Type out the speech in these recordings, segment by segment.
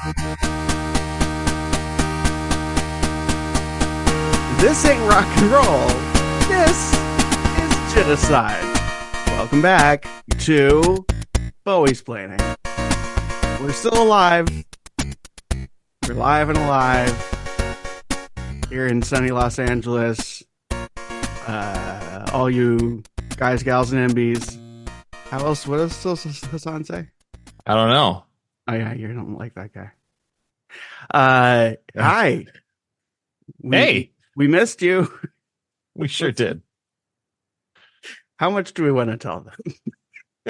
This ain't rock and roll. This is genocide. Welcome back to Bowiesplaining. We're still alive. We're live and alive here in sunny Los Angeles. All you guys, gals, and MBs. What else does Hassan say? I don't know. Oh yeah, you don't like that guy. Hi. Hey. We missed you. We sure did. How much do we want to tell them?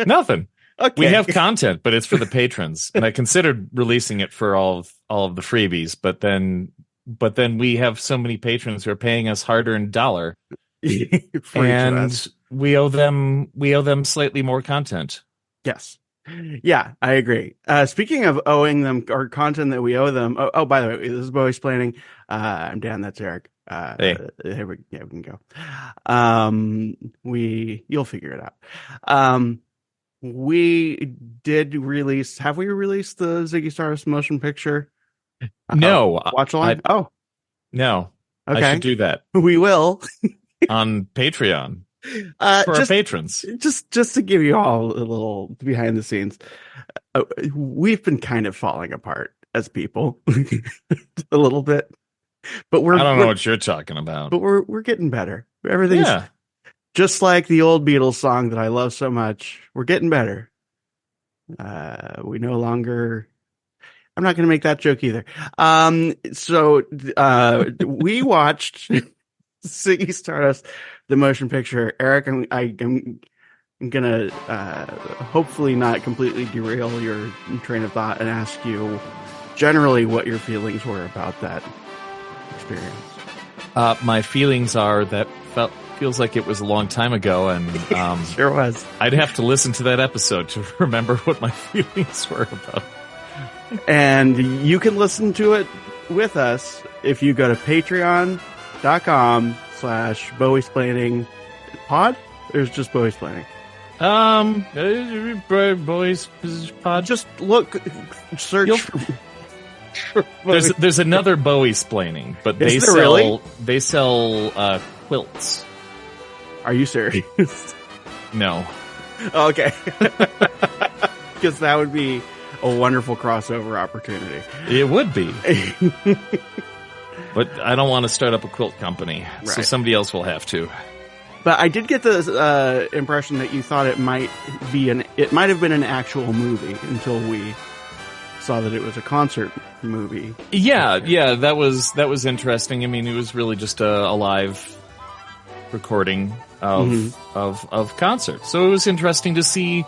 Nothing. Okay. We have content, but it's for the patrons. And I considered releasing it for all of the freebies, but then we have so many patrons who are paying us hard-earned dollar. And we owe them slightly more content. Yes. Yeah, I agree. Speaking of owing them our content that we owe them. Oh, by the way, this is Bowiesplaining. I'm Dan. That's Eric. Hey. We can go. You'll figure it out. We did release. Have we released the Ziggy Stardust motion picture? No. Watch along. No. Okay. I should do that. We will on Patreon. For our patrons. Just to give you all a little behind the scenes, we've been kind of falling apart as people a little bit, but I don't know what you're talking about. But we're getting better. Everything's just like the old Beatles song that I love so much. We're getting better. We no longer. I'm not going to make that joke either. So we watched Ziggy Stardust, the motion picture. Eric, I'm gonna hopefully not completely derail your train of thought and ask you generally what your feelings were about that experience. My feelings are that feels like it was a long time ago, and sure was. I'd have to listen to that episode to remember what my feelings were about. And you can listen to it with us if you go to patreon.com/Bowiesplaining pod. There's just Bowiesplaining. Boys pod. Just look, search. There's another Bowiesplaining, but they sell quilts. Are you serious? No. Okay. Because that would be a wonderful crossover opportunity. It would be. But I don't want to start up a quilt company, so somebody else will have to. But I did get the impression that you thought it might have been an actual movie until we saw that it was a concert movie. Yeah, that was interesting. I mean, it was really just a live recording of concert. So it was interesting to see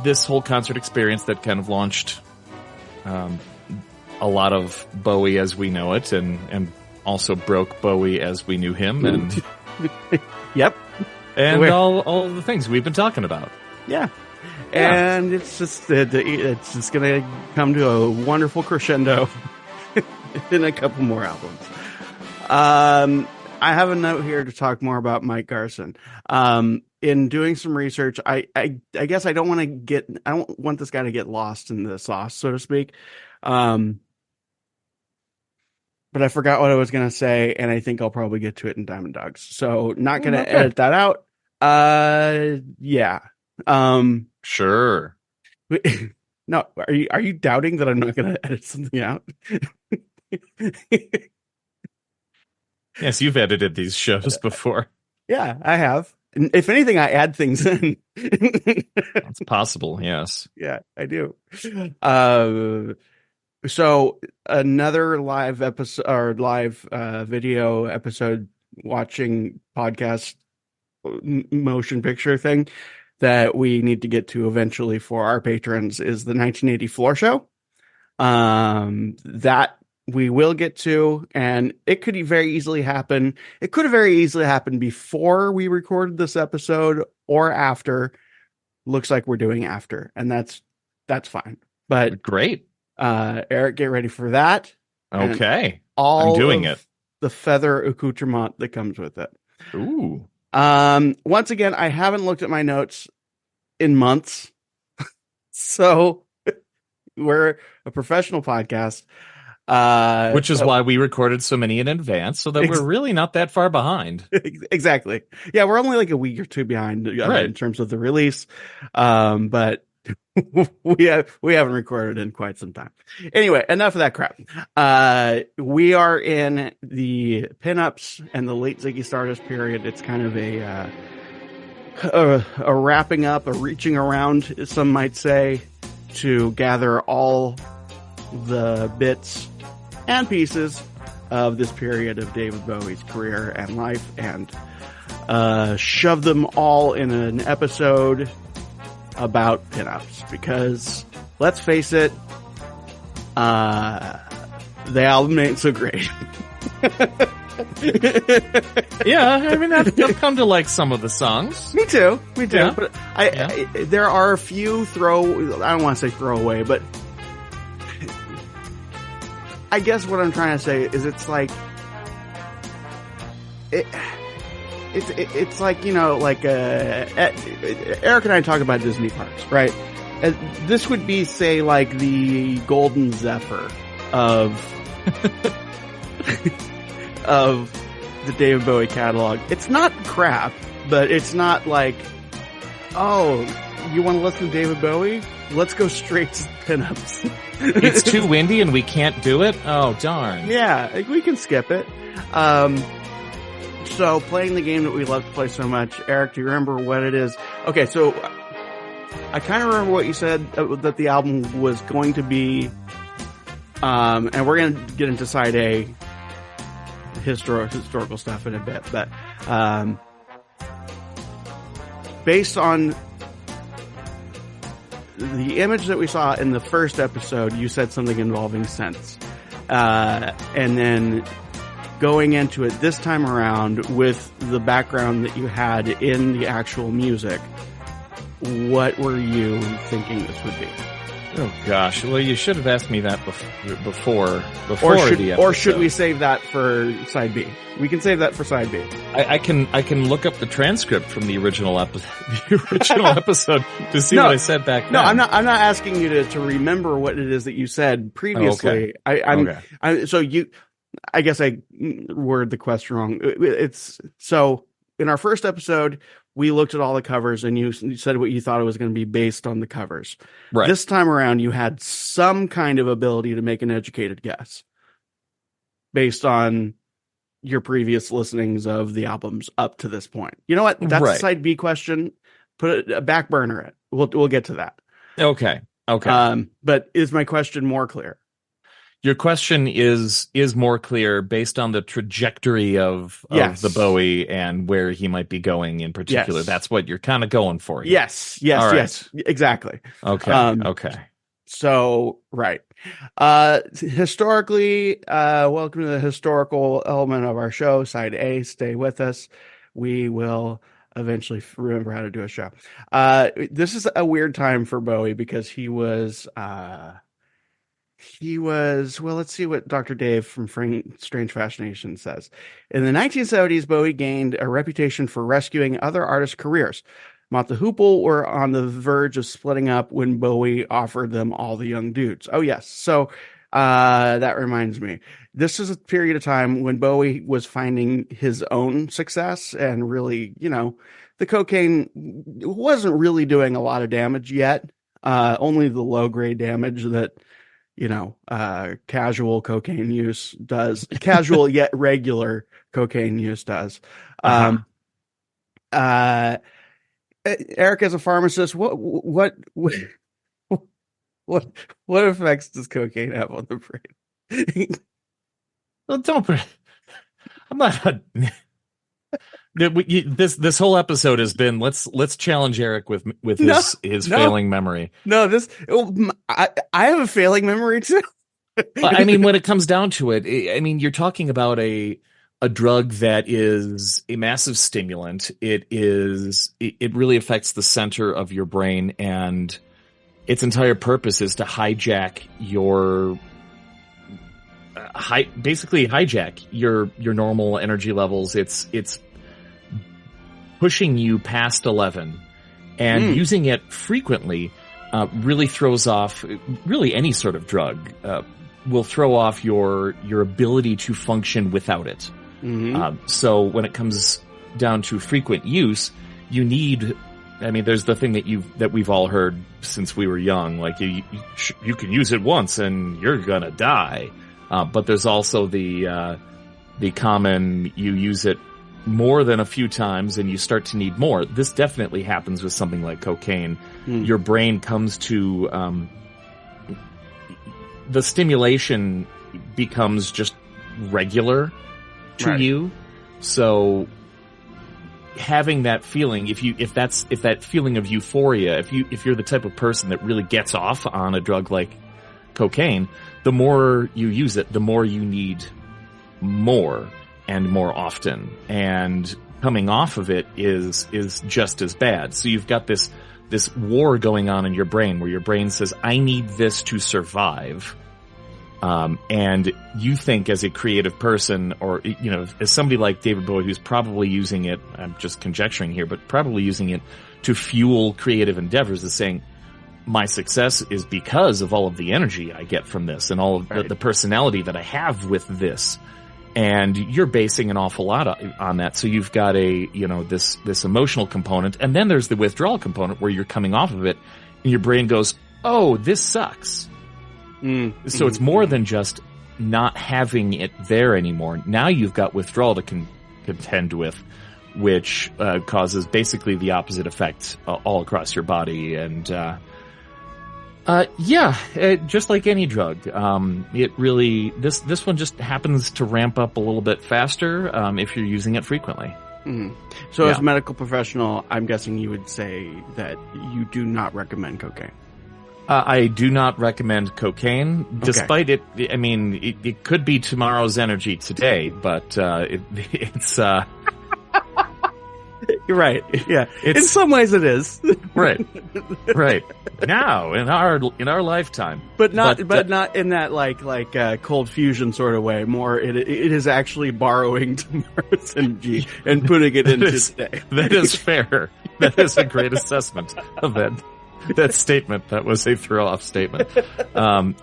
this whole concert experience that kind of launched a lot of Bowie as we know it, and also broke Bowie as we knew him, and yep, and all the things we've been talking about. Yeah. And it's just going to come to a wonderful crescendo in a couple more albums. I have a note here to talk more about Mike Garson. In doing some research, I guess I don't want this guy to get lost in the sauce, so to speak. But I forgot what I was going to say, and I think I'll probably get to it in Diamond Dogs. So not going to edit that out. Yeah. Sure. No, are you doubting that I'm not going to edit something out? Yes, you've edited these shows before. Yeah, I have. If anything, I add things in. It's possible, yes. Yeah, I do. So another live episode or live video episode watching podcast motion picture thing that we need to get to eventually for our patrons is the 1980 floor show. That we will get to, and it could very easily happen. It could have very easily happened before we recorded this episode or after. Looks like we're doing after, and that's fine. But great. Eric, get ready for that. Okay. I'm doing it. The feather accoutrement that comes with it. Ooh. Once again, I haven't looked at my notes in months. So We're a professional podcast. Which is why we recorded so many in advance, so that we're really not that far behind. Exactly. Yeah, we're only like a week or two behind in terms of the release. But we haven't recorded in quite some time. Anyway, enough of that crap. We are in the pinups and the late Ziggy Stardust period. It's kind of a wrapping up, a reaching around, some might say, to gather all the bits and pieces of this period of David Bowie's career and life and shove them all in an episode about pinups, because let's face it, the album ain't so great. Yeah, I mean, I've come to like some of the songs. Me too. Yeah. But there are a few I don't want to say throwaway, but I guess what I'm trying to say is it's like it's like, you know, like Eric and I talk about Disney parks, right? This would be, say, like the Golden Zephyr of of the David Bowie catalog. It's not crap, but it's not like, oh, you want to listen to David Bowie? Let's go straight to pinups. It's too windy and we can't do it? Oh, darn. Yeah, we can skip it. So playing the game that we love to play so much, Eric, do you remember what it is? Okay, so I kind of remember what you said, that the album was going to be, and we're going to get into side A historical stuff in a bit, but based on the image that we saw in the first episode, you said something involving scents. And then going into it this time around with the background that you had in the actual music, what were you thinking this would be? Oh gosh! Well, you should have asked me that before the episode. Or should we save that for side B? We can save that for side B. I can look up the transcript from the original episode to see what I said back then. No, I'm not asking you to remember what it is that you said previously. Oh, okay. I guess I worded the question wrong. It's so in our first episode, we looked at all the covers and you said what you thought it was going to be based on the covers. Right. This time around, you had some kind of ability to make an educated guess based on your previous listenings of the albums up to this point. You know what? That's a side B question. Put it back burner it. We'll get to that. Okay. But is my question more clear? Your question is more clear based on the trajectory of the Bowie and where he might be going in particular. Yes. That's what you're kind of going for here. Yes, exactly. Okay. So, right. Historically, welcome to the historical element of our show, side A. Stay with us. We will eventually remember how to do a show. This is a weird time for Bowie because he was, well, let's see what Dr. Dave from Strange Fascination says. In the 1970s, Bowie gained a reputation for rescuing other artists' careers. Mott the Hoople were on the verge of splitting up when Bowie offered them all the young dudes. Oh, yes. So that reminds me. This is a period of time when Bowie was finding his own success and really, you know, the cocaine wasn't really doing a lot of damage yet. Only the low-grade damage that, you know, casual cocaine use does. Casual yet regular cocaine use does. Eric, as a pharmacist, what effects does cocaine have on the brain? Well, I'm not. This whole episode has been let's challenge Eric with his failing memory. No, I have a failing memory too. I mean, when it comes down to it, I mean, you're talking about a drug that is a massive stimulant. It really affects the center of your brain, and its entire purpose is to hijack your hijack your normal energy levels. It's pushing you past 11 and using it frequently really throws off, really any sort of drug will throw off your ability to function without it. Mm-hmm. So when it comes down to frequent use, you need, I mean, there's the thing that we've all heard since we were young, like you can use it once and you're gonna die. But there's also the common, you use it more than a few times and you start to need more. This definitely happens with something like cocaine. Your brain comes to, the stimulation becomes just regular to you. So having that feeling, if that feeling of euphoria, if you're the type of person that really gets off on a drug like cocaine, the more you use it, the more you need more and more often. And coming off of it is just as bad. So you've got this war going on in your brain where your brain says, I need this to survive. And you think as a creative person, or, you know, as somebody like David Bowie, who's probably using it, I'm just conjecturing here, but probably using it to fuel creative endeavors, is saying, my success is because of all of the energy I get from this and all of the personality that I have with this. And you're basing an awful lot on that. So you've got this emotional component, and then there's the withdrawal component where you're coming off of it and your brain goes, oh, this sucks. So it's more than just not having it there anymore. Now you've got withdrawal to contend with, which causes basically the opposite effect all across your body. And just like any drug, it really, this one just happens to ramp up a little bit faster if you're using it frequently. So as a medical professional, I'm guessing you would say that you do not recommend cocaine. I do not recommend cocaine, despite it. I mean, it could be tomorrow's energy today, but it's. You're right. Yeah, in some ways it is. right. Now in our lifetime, but not in that like cold fusion sort of way. More, it is actually borrowing tomorrow's energy and putting it into today. That is fair. That is a great assessment of that statement. That was a throw-off statement. You're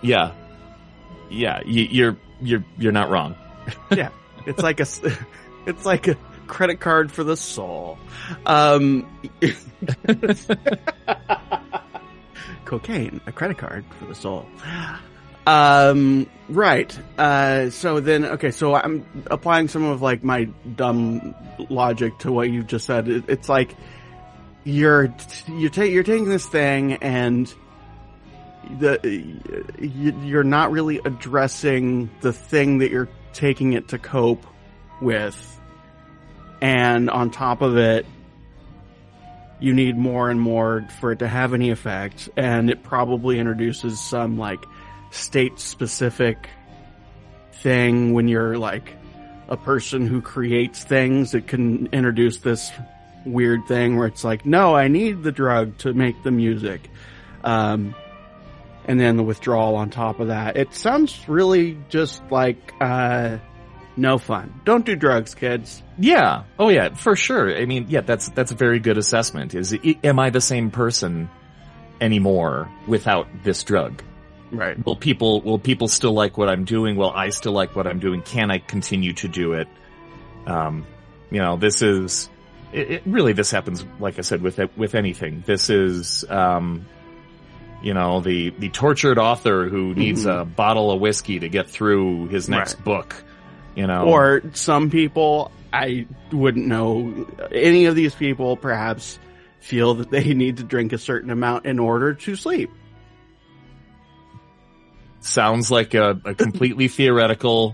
not wrong. Yeah, it's like a credit card for the soul. Cocaine, a credit card for the soul. Right. So then, so I'm applying some of like my dumb logic to what you've just said. It's like you're taking this thing and you're not really addressing the thing that you're taking it to cope with. And on top of it, you need more and more for it to have any effect. And it probably introduces some like state specific thing when you're like a person who creates things. It can introduce this weird thing where it's like, no, I need the drug to make the music. And then the withdrawal on top of that. It sounds really just like, no fun. Don't do drugs, kids. Yeah. Oh yeah, for sure. I mean, yeah, that's a very good assessment. Am I the same person anymore without this drug? Right. Will people still like what I'm doing? Will I still like what I'm doing? Can I continue to do it? This is, it really, this happens, like I said, with anything. This is, the tortured author who needs a bottle of whiskey to get through his next book. Or some people, I wouldn't know, any of these people perhaps feel that they need to drink a certain amount in order to sleep. Sounds like a completely theoretical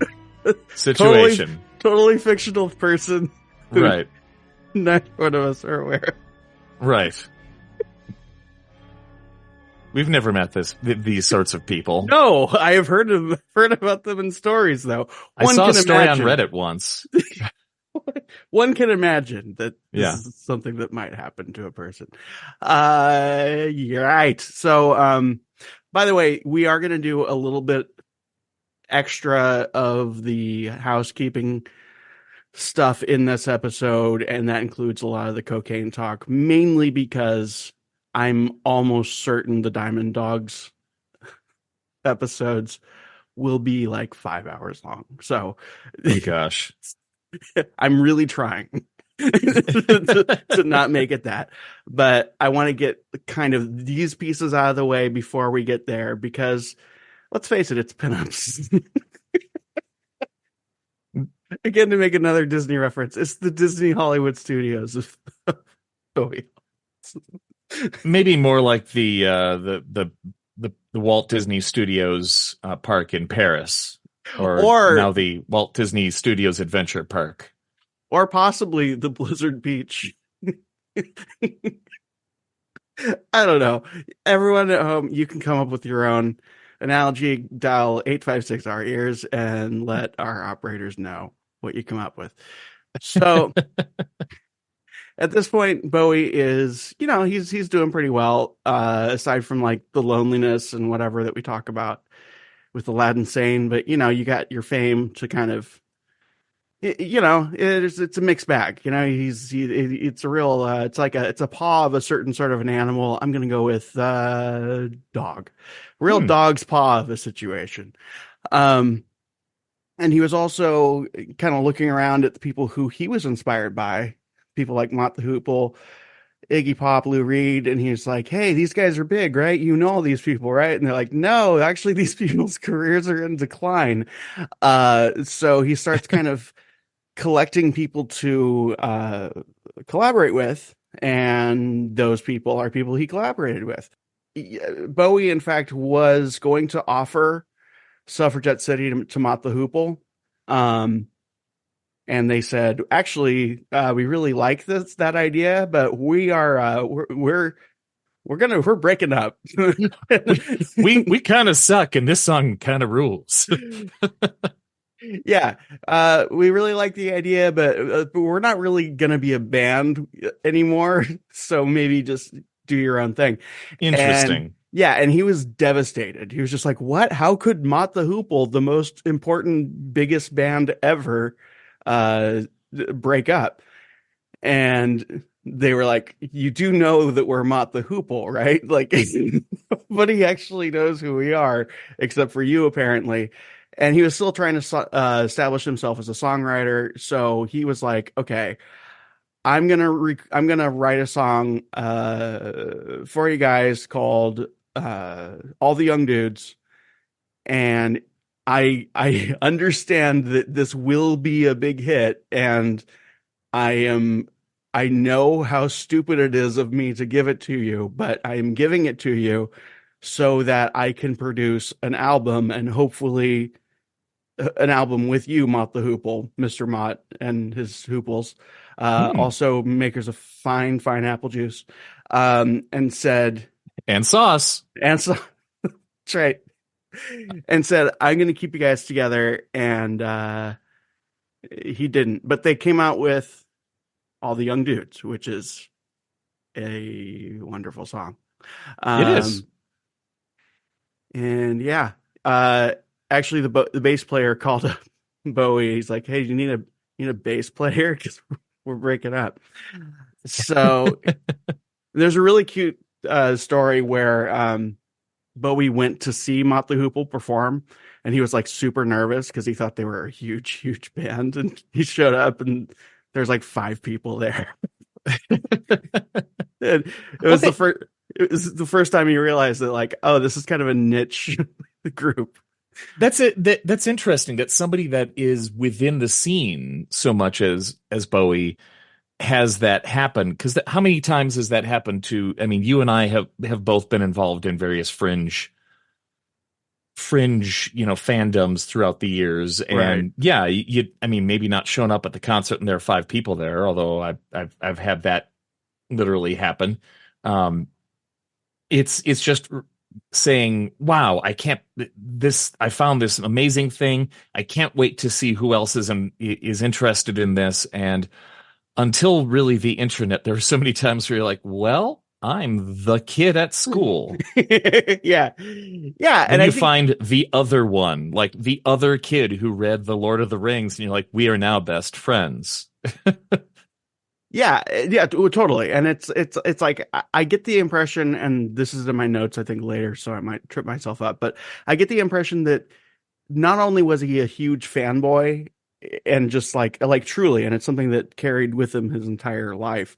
situation. Totally fictional person. Right. Not one of us are aware. Right. We've never met these sorts of people. No, I have heard about them in stories, though. I saw a story on Reddit once. One can imagine that this is something that might happen to a person. You're right. So, by the way, we are going to do a little bit extra of the housekeeping stuff in this episode, and that includes a lot of the cocaine talk, mainly because I'm almost certain the Diamond Dogs episodes will be like 5 hours long. So, oh gosh, I'm really trying to not make it that. But I want to get kind of these pieces out of the way before we get there, because let's face it, it's pinups. Again, to make another Disney reference, it's the Disney Hollywood Studios of Bowie. Maybe more like the Walt Disney Studios park in Paris, or now the Walt Disney Studios Adventure Park, or possibly the Blizzard Beach. I don't know. Everyone at home, you can come up with your own analogy. Dial 856 our ears and let our operators know what you come up with. So at this point, Bowie is, he's doing pretty well, aside from like the loneliness and whatever that we talk about with Aladdin Sane. But, you got your fame to kind of, it's a mixed bag. It's a real, it's a paw of a certain sort of an animal. I'm going to go with dog, real dog's paw of a situation. And he was also kind of looking around at the people who he was inspired by, people like Mott the Hoople, Iggy Pop, Lou Reed. And he was like, hey, these guys are big, right? You know all these people, right? And they're like, no, actually, these people's careers are in decline. So he starts kind of collecting people to collaborate with, and those people are people he collaborated with. Bowie, in fact, was going to offer Suffragette City to Mott the Hoople, and they said, actually, we really like that idea, but we're breaking up. we kind of suck, and this song kind of rules. Yeah, we really like the idea, but we're not really going to be a band anymore. So maybe just do your own thing. Interesting. And he was devastated. He was just like, what? How could Mott the Hoople, the most important, biggest band ever, break up? And they were like, you do know that we're Mott the Hoople, right? Like, nobody actually knows who we are except for you, apparently. And he was still trying to establish himself as a songwriter. So he was like, okay, I'm gonna write a song for you guys called All the Young Dudes. And I understand that this will be a big hit, and I know how stupid it is of me to give it to you, but I am giving it to you so that I can produce an album, and hopefully an album with you, Mott the Hoople, Mr. Mott and his Hooples, also makers of fine apple juice, and said, and sauce. That's right. And said, I'm going to keep you guys together. And he didn't. But they came out with All the Young Dudes, which is a wonderful song. It is. And yeah, actually, the bass player called up Bowie. He's like, "Hey, you need a bass player because we're breaking up." So there's a really cute story where Bowie went to see Mott the Hoople perform, and he was like super nervous because he thought they were a huge band, and he showed up and there's like 5 people there. It was the first time you realized that, like, oh, this is kind of a niche group. That's it. That's interesting that somebody that is within the scene so much as Bowie has that happen. Because how many times has that happened to? I mean, you and I have both been involved in various fringe, fandoms throughout the years, and right. Yeah, I mean, maybe not showing up at the concert and there are 5 people there. Although I've had that literally happen. It's just saying, wow, I found this amazing thing. I can't wait to see who else is interested in this. And until really the internet, there are so many times where you're like, well, I'm the kid at school. Yeah. And you find the other one, like the other kid who read The Lord of the Rings, and you're like, we are now best friends. Yeah, totally. And it's like I get the impression, and this is in my notes, I think later, so I might trip myself up, but I get the impression that not only was he a huge fanboy and just like truly, and it's something that carried with him his entire life.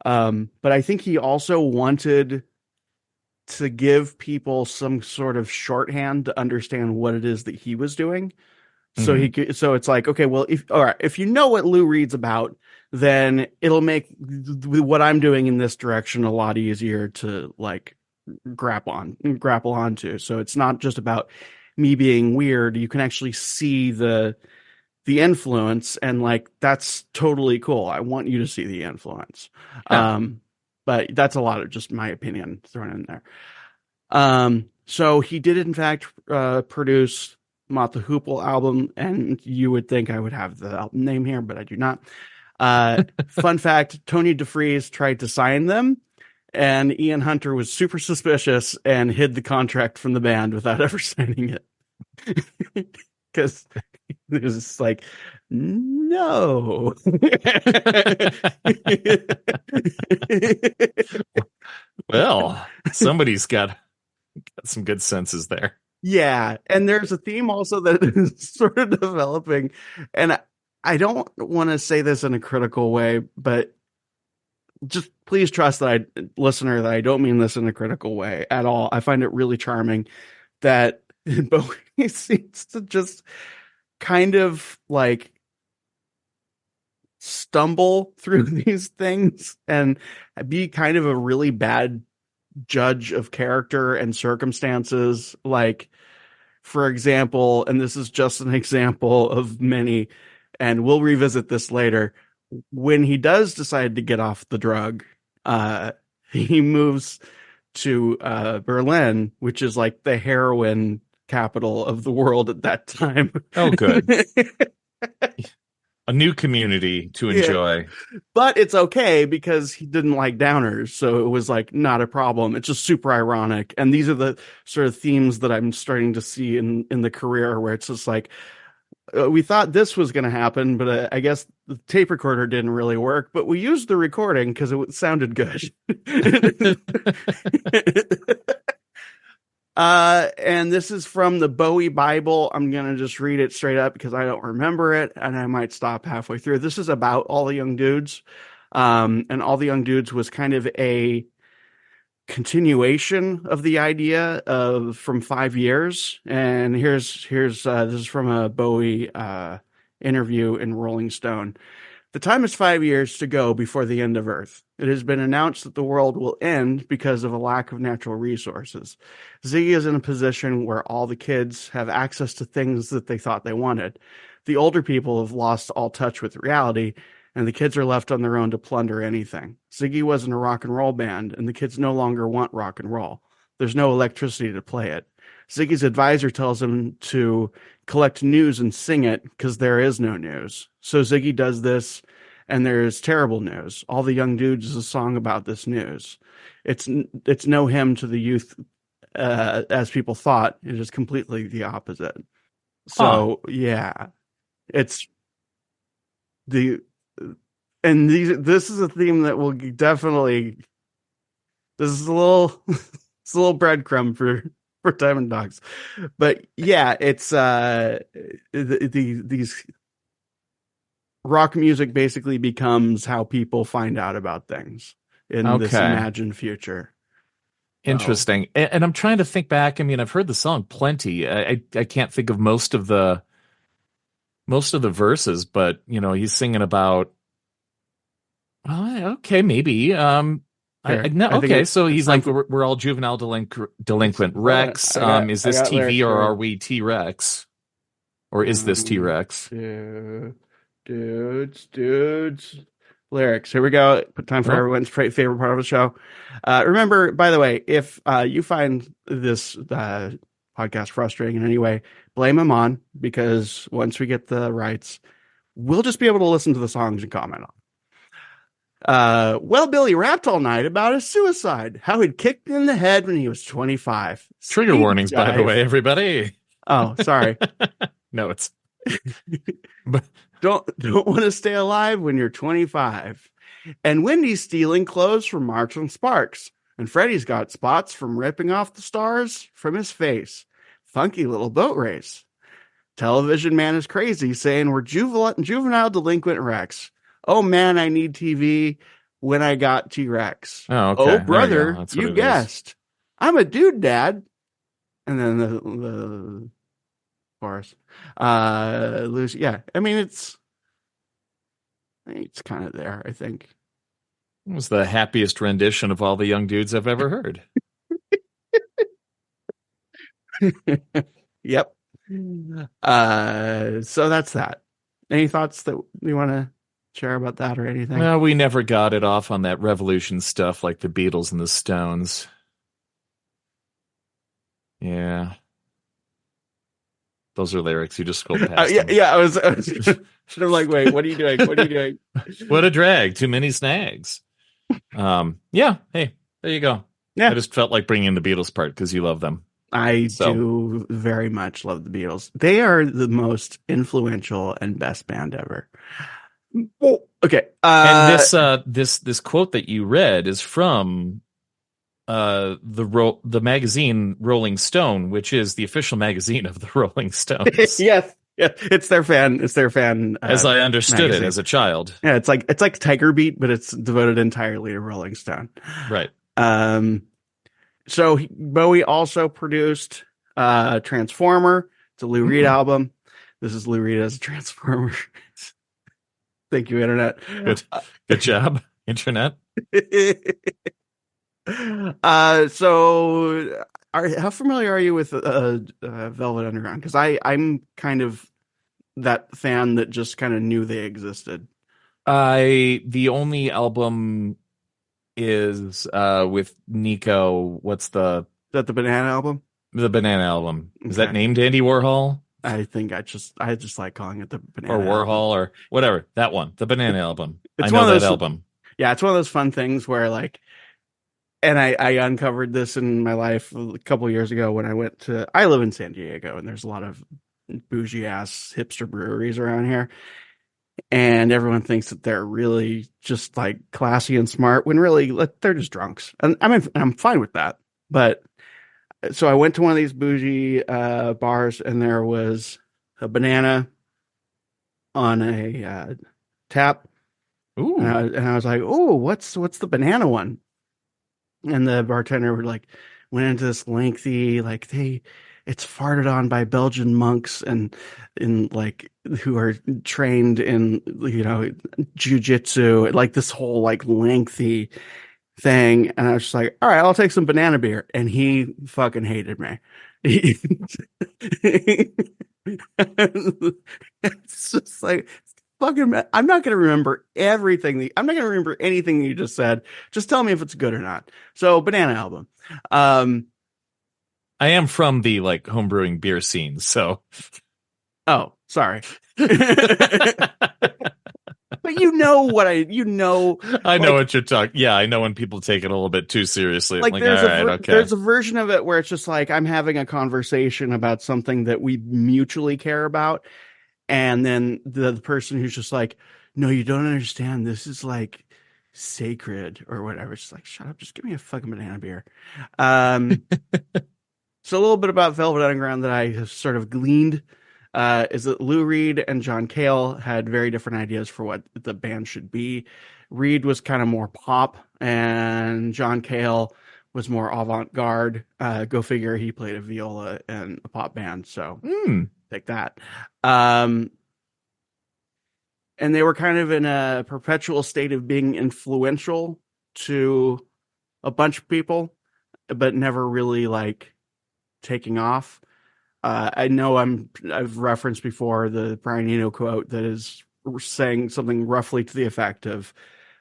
But I think he also wanted to give people some sort of shorthand to understand what it is that he was doing. So so it's like, okay, well, if you know what Lou Reed's about, then it'll make what I'm doing in this direction a lot easier to like grapple onto. So it's not just about me being weird. You can actually see the influence, and like that's totally cool. I want you to see the influence. Yeah. But that's a lot of just my opinion thrown in there. So he did in fact produce Mott the Hoople album, and you would think I would have the album name here, but I do not. Fun fact, Tony DeFries tried to sign them, and Ian Hunter was super suspicious and hid the contract from the band without ever signing it. Because it was just like, no. Well, somebody's got some good senses there. Yeah, and there's a theme also that is sort of developing, and I don't want to say this in a critical way, but just please trust that listener, that I don't mean this in a critical way at all. I find it really charming that Bowie seems to just kind of like stumble through these things and be kind of a really bad judge of character and circumstances. Like, for example, and this is just an example of many, and we'll revisit this later, when he does decide to get off the drug, he moves to Berlin, which is like the heroin capital of the world at that time. Oh, good. A new community to enjoy. Yeah. But it's okay because he didn't like downers, so it was like not a problem. It's just super ironic. And these are the sort of themes that I'm starting to see in the career, where it's just like, we thought this was going to happen, but I guess the tape recorder didn't really work, but we used the recording because it sounded good. And this is from the Bowie Bible. I'm going to just read it straight up because I don't remember it, and I might stop halfway through. This is about All the Young Dudes. And All the Young Dudes was kind of a continuation of the idea of from 5 years. And here's this is from a Bowie interview in Rolling Stone. The time is 5 years to go before the end of Earth. It has been announced that the world will end because of a lack of natural resources. Ziggy is in a position where all the kids have access to things that they thought they wanted. The older people have lost all touch with reality, and the kids are left on their own to plunder anything. Ziggy wasn't a rock and roll band, and the kids no longer want rock and roll. There's no electricity to play it. Ziggy's advisor tells him to collect news and sing it because there is no news. So Ziggy does this, and there's terrible news. All the Young Dudes is a song about this news. It's no hymn to the youth as people thought. It is completely the opposite. So yeah, it's the and this is a theme that will definitely. This is a little it's a little breadcrumb for Diamond Dogs, but yeah, it's these rock music basically becomes how people find out about things in this imagined future. Interesting. And I'm trying to think back. I mean, I've heard the song plenty. I can't think of most of the verses, but you know, he's singing about. Okay, maybe. So he's like, we're all juvenile delinquent Rex. Is this TV or are we T-Rex? Or is this T-Rex? Dudes. Lyrics. Here we go. Time for everyone's favorite part of the show. Remember, by the way, if you find this podcast frustrating in any way, blame him on, because once we get the rights, we'll just be able to listen to the songs and comment on. Well, Billy rapped all night about his suicide, how he'd kicked in the head when he was 25. Trigger warnings, by the way, everybody. Oh, sorry. No, it's don't want to stay alive when you're 25. And Wendy's stealing clothes from March and Sparks. And Freddy's got spots from ripping off the stars from his face. Funky little boat race. Television man is crazy, saying we're juvenile delinquent Rex. Oh man, I need TV when I got T-Rex. Oh, okay. Oh brother, you guessed. Is. I'm a dude, Dad. And then the chorus. Lucy, yeah. I mean, it's kind of there, I think. It was the happiest rendition of all the young dudes I've ever heard. Yep. So that's that. Any thoughts that you want to share about that or anything? Well, we never got it off on that Revolution stuff like the Beatles and the Stones. Yeah. Those are lyrics. You just scrolled past them. Yeah. I was sort of like, wait, what are you doing? What are you doing? What a drag. Too many snags. Yeah. Hey, there you go. Yeah. I just felt like bringing in the Beatles part because you love them. I do very much love the Beatles. They are the most influential and best band ever. Oh, okay. And this quote that you read is from the magazine Rolling Stone, which is the official magazine of the Rolling Stones. Yes. Yeah, it's their fan. As I understood magazine. It as a child. Yeah, it's like Tiger Beat, but it's devoted entirely to Rolling Stone. Right. So Bowie also produced Transformer. It's a Lou Reed album. This is Lou Reed as a Transformer. Thank you, Internet. Good job, Internet. So how familiar are you with Velvet Underground? Because I'm kind of that fan that just kind of knew they existed. The only album is with Nico. Is that the Banana album? The Banana album. Is Okay. that named Andy Warhol? I think I just like calling it the Banana or Warhol album. Or whatever. That one, the Banana album. It's I know one of those, that album. Yeah, it's one of those fun things where like, and I uncovered this in my life a couple years ago when I live in San Diego, and there's a lot of bougie ass hipster breweries around here. And everyone thinks that they're really just like classy and smart when really they're just drunks. And I'm fine with that. But so I went to one of these bougie bars, and there was a banana on a tap. Ooh. And I was like, oh, what's the banana one? And the bartender went into this lengthy, it's farted on by Belgian monks and who are trained in, jujitsu, like this whole lengthy thing. And I was just like, all right, I'll take some banana beer. And he fucking hated me. It's just like, fucking, I'm not going to remember everything. I'm not going to remember anything you just said. Just tell me if it's good or not. So Banana album. I am from the homebrewing beer scene, so. Oh, sorry. But you know what I know what you're talking. Yeah, I know when people take it a little bit too seriously. There's a version of it where it's just like I'm having a conversation about something that we mutually care about, and then the person who's just like, no, you don't understand. This is like sacred or whatever. It's just like, shut up. Just give me a fucking banana beer. So a little bit about Velvet Underground that I have sort of gleaned is that Lou Reed and John Cale had very different ideas for what the band should be. Reed was kind of more pop, and John Cale was more avant-garde. Go figure, he played a viola in a pop band, so take that. And they were kind of in a perpetual state of being influential to a bunch of people, but never really taking off. I know I've referenced before the Brian Eno quote that is saying something roughly to the effect of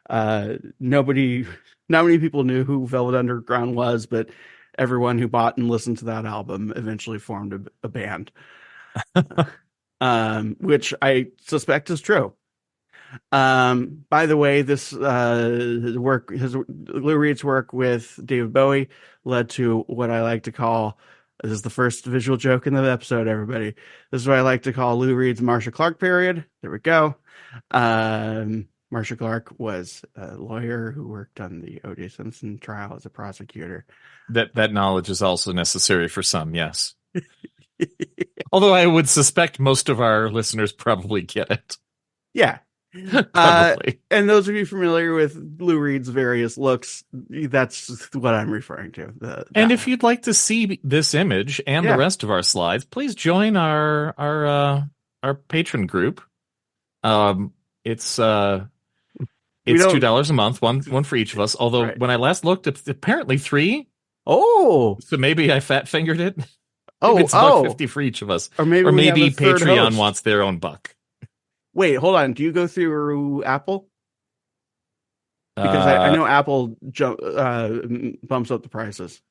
not many people knew who Velvet Underground was, but everyone who bought and listened to that album eventually formed a band, which I suspect is true. By the way, this Lou Reed's work with David Bowie led to what I like to call, this is the first visual joke in the episode, everybody. This is what I like to call Lou Reed's Marcia Clark period. There we go. Marcia Clark was a lawyer who worked on the O.J. Simpson trial as a prosecutor. That knowledge is also necessary for some, yes. Although I would suspect most of our listeners probably get it. Yeah. Probably. And those of you familiar with Lou Reed's various looks, that's what I'm referring to. And if you'd like to see this image and the rest of our slides, please join our patron group. It's $2 a month, one for each of us. Although when I last looked, it's apparently 3. Oh, so maybe I fat fingered it. Oh, it's $1.50 for each of us, or maybe Patreon wants their own buck. Wait, hold on. Do you go through Apple? Because I know Apple bumps up the prices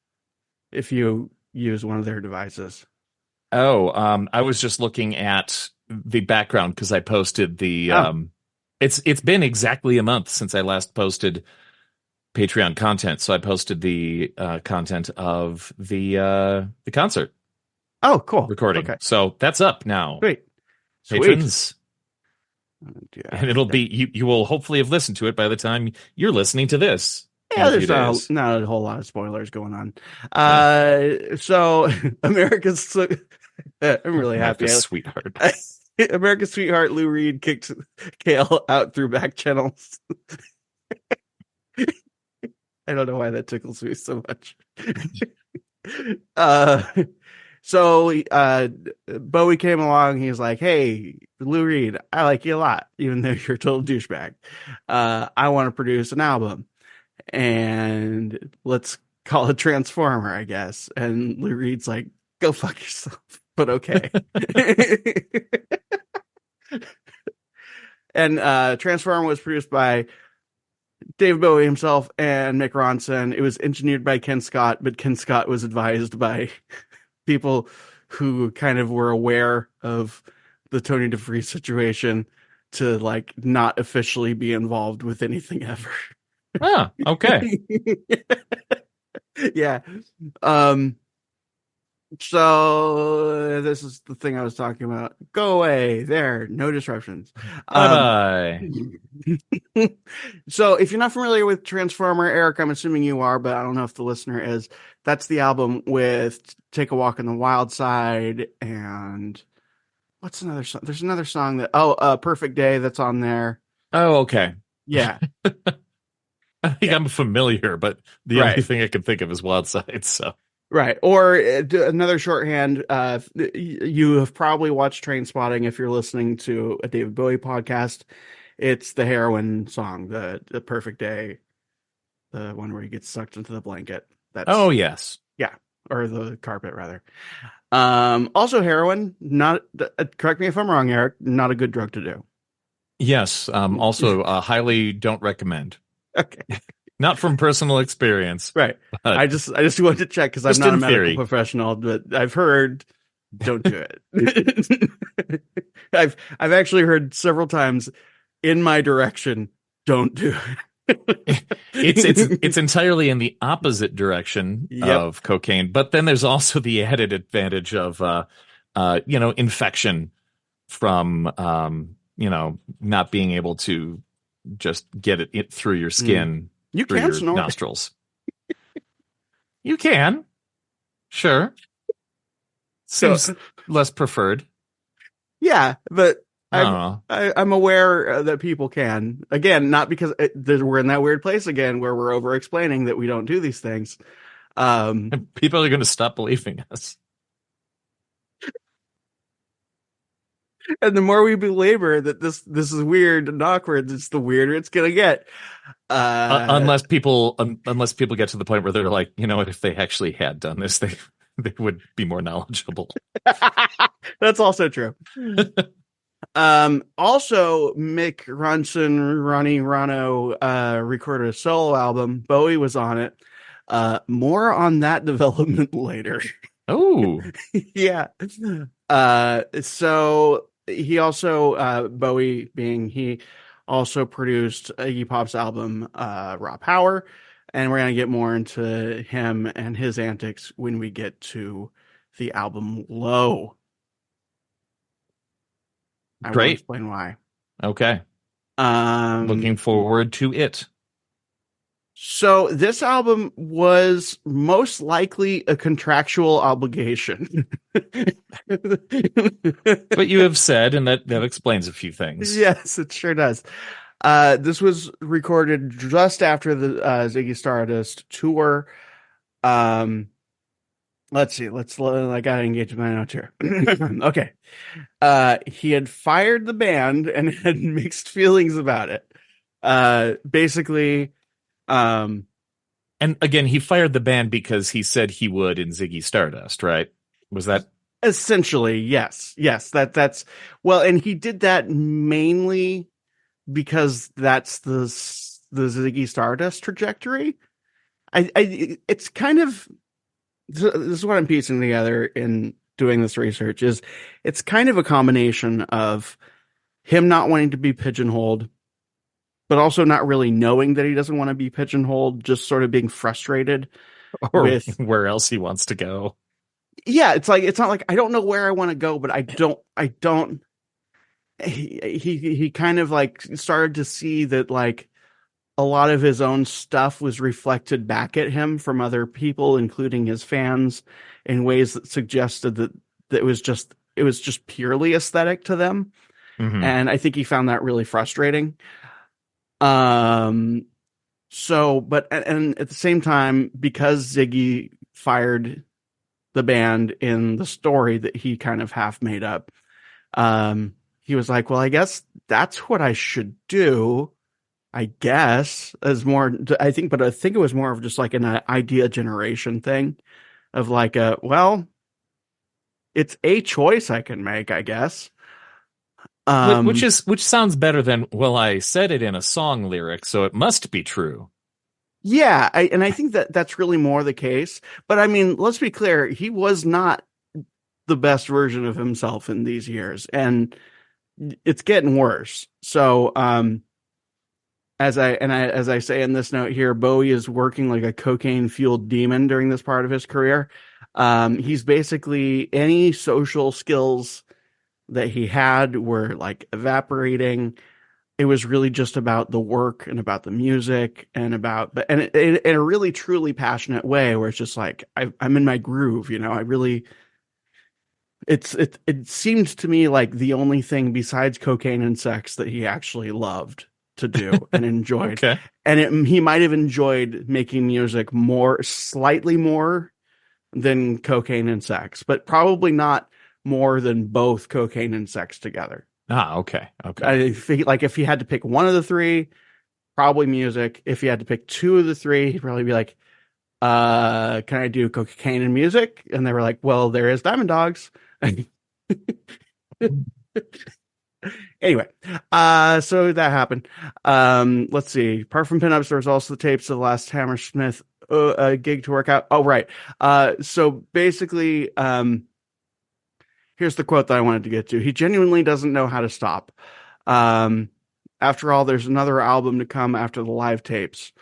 if you use one of their devices. I was just looking at the background because I posted the. It's been exactly a month since I last posted Patreon content, so I posted the content of the concert. Oh, cool. Recording. Okay. So that's up now. Great. Patrons. And it'll be you will hopefully have listened to it by the time you're listening to this. Yeah, there's not a whole lot of spoilers going on. So America's I'm really happy. America's sweetheart. America's sweetheart Lou Reed kicked Kale out through back channels. I don't know why that tickles me so much. So Bowie came along. He's like, "Hey, Lou Reed, I like you a lot, even though you're a total douchebag. I want to produce an album, and let's call it Transformer, I guess." And Lou Reed's like, "Go fuck yourself," but okay. And Transformer was produced by David Bowie himself and Mick Ronson. It was engineered by Ken Scott, but Ken Scott was advised by people who kind of were aware of the Tony DeFries situation to like not officially be involved with anything ever. Oh, okay. Yeah. So this is the thing I was talking about. Go away. There. No disruptions. Bye-bye. So if you're not familiar with Transformer, Eric, I'm assuming you are, but I don't know if the listener is. That's the album with Take a Walk on the Wild Side and what's another song? There's another song that Perfect Day that's on there. Oh, okay. Yeah. I think I'm familiar, but the only thing I can think of is Wild Side, so. Right. Or another shorthand, you have probably watched Trainspotting if you're listening to a David Bowie podcast. It's the heroin song, the Perfect Day, the one where he gets sucked into the blanket. Oh, yes. Yeah. Or the carpet, rather. Also heroin, not, correct me if I'm wrong, Eric, not a good drug to do. Yes. Also, highly don't recommend. Okay. Not from personal experience. Right. I just wanted to check because I'm not a medical professional, but I've heard don't do it. I've actually heard several times in my direction, don't do it. It's entirely in the opposite direction of cocaine, but then there's also the added advantage of infection from not being able to just get it through your skin. You can snort. Nostrils. You can. Sure. Seems less preferred. Yeah, but I'm aware that people can. Again, not because we're in that weird place again where we're over explaining that we don't do these things. People are going to stop believing us. And the more we belabor that this is weird and awkward, it's the weirder it's gonna get. Unless people get to the point where they're like, you know what, if they actually had done this, they would be more knowledgeable. That's also true. Also, Mick Ronson, Ronnie Rano recorded a solo album. Bowie was on it. More on that development later. Oh, yeah. So he also Bowie he also produced Iggy Pop's album Raw Power, and we're gonna get more into him and his antics when we get to the album Low. I great. will explain why. Okay. Looking forward to it. So this album was most likely a contractual obligation. What you have said, and that explains a few things. Yes, it sure does. This was recorded just after the Ziggy Stardust tour. Let's see. I gotta engage my notes here. Okay. He had fired the band and had mixed feelings about it. Basically, and again, he fired the band because he said he would in Ziggy Stardust, right? Was that essentially? Yes. That's well, and he did that mainly because that's the Ziggy Stardust trajectory. It's kind of, this is what I'm piecing together in doing this research, is it's kind of a combination of him not wanting to be pigeonholed, but also not really knowing that he doesn't want to be pigeonholed, just sort of being frustrated with where else he wants to go. Yeah, it's not like I don't know where I want to go, but I don't he kind of like started to see that like a lot of his own stuff was reflected back at him from other people, including his fans, in ways that suggested that it was just purely aesthetic to them. Mm-hmm. And I think he found that really frustrating. So, but and at the same time, because Ziggy fired the band in the story that he kind of half made up, he was like, well, I guess that's what I should do. I guess as more, I think it was more of just like an idea generation thing of like, well, it's a choice I can make, I guess. Which sounds better than, well, I said it in a song lyric, so it must be true. Yeah, I think that's really more the case. But I mean, let's be clear, he was not the best version of himself in these years, and it's getting worse. So, as I say in this note here, Bowie is working like a cocaine-fueled demon during this part of his career. He's basically, any social skills that he had were like evaporating. It was really just about the work and about the music and in a really truly passionate way where it's just like, I'm in my groove, I really, it seemed to me like the only thing besides cocaine and sex that he actually loved to do and enjoyed. Okay. And he might have enjoyed making music slightly more than cocaine and sex, but probably not more than both cocaine and sex together. Okay. If he had to pick one of the three, probably music. If he had to pick two of the three, he'd probably be like, can I do cocaine and music? And they were like, well, there is Diamond Dogs. Anyway, so that happened. Let's see. Apart from pinups, there was also the tapes of the last Hammersmith gig to work out. Oh, right. So basically, here's the quote that I wanted to get to. He genuinely doesn't know how to stop. After all, there's another album to come after the live tapes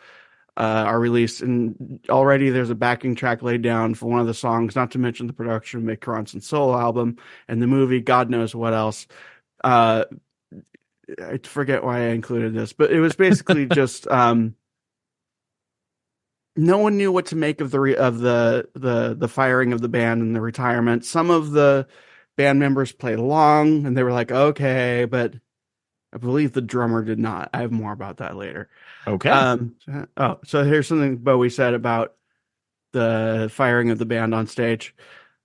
are released, and already there's a backing track laid down for one of the songs, not to mention the production of Mick Ronson's solo album and the movie God knows what else. I forget why I included this, but it was basically just no one knew what to make of the firing of the band and the retirement. Some of the band members played along and they were like, okay, but I believe the drummer did not. I have more about that later. Okay. So here's something Bowie said about the firing of the band on stage.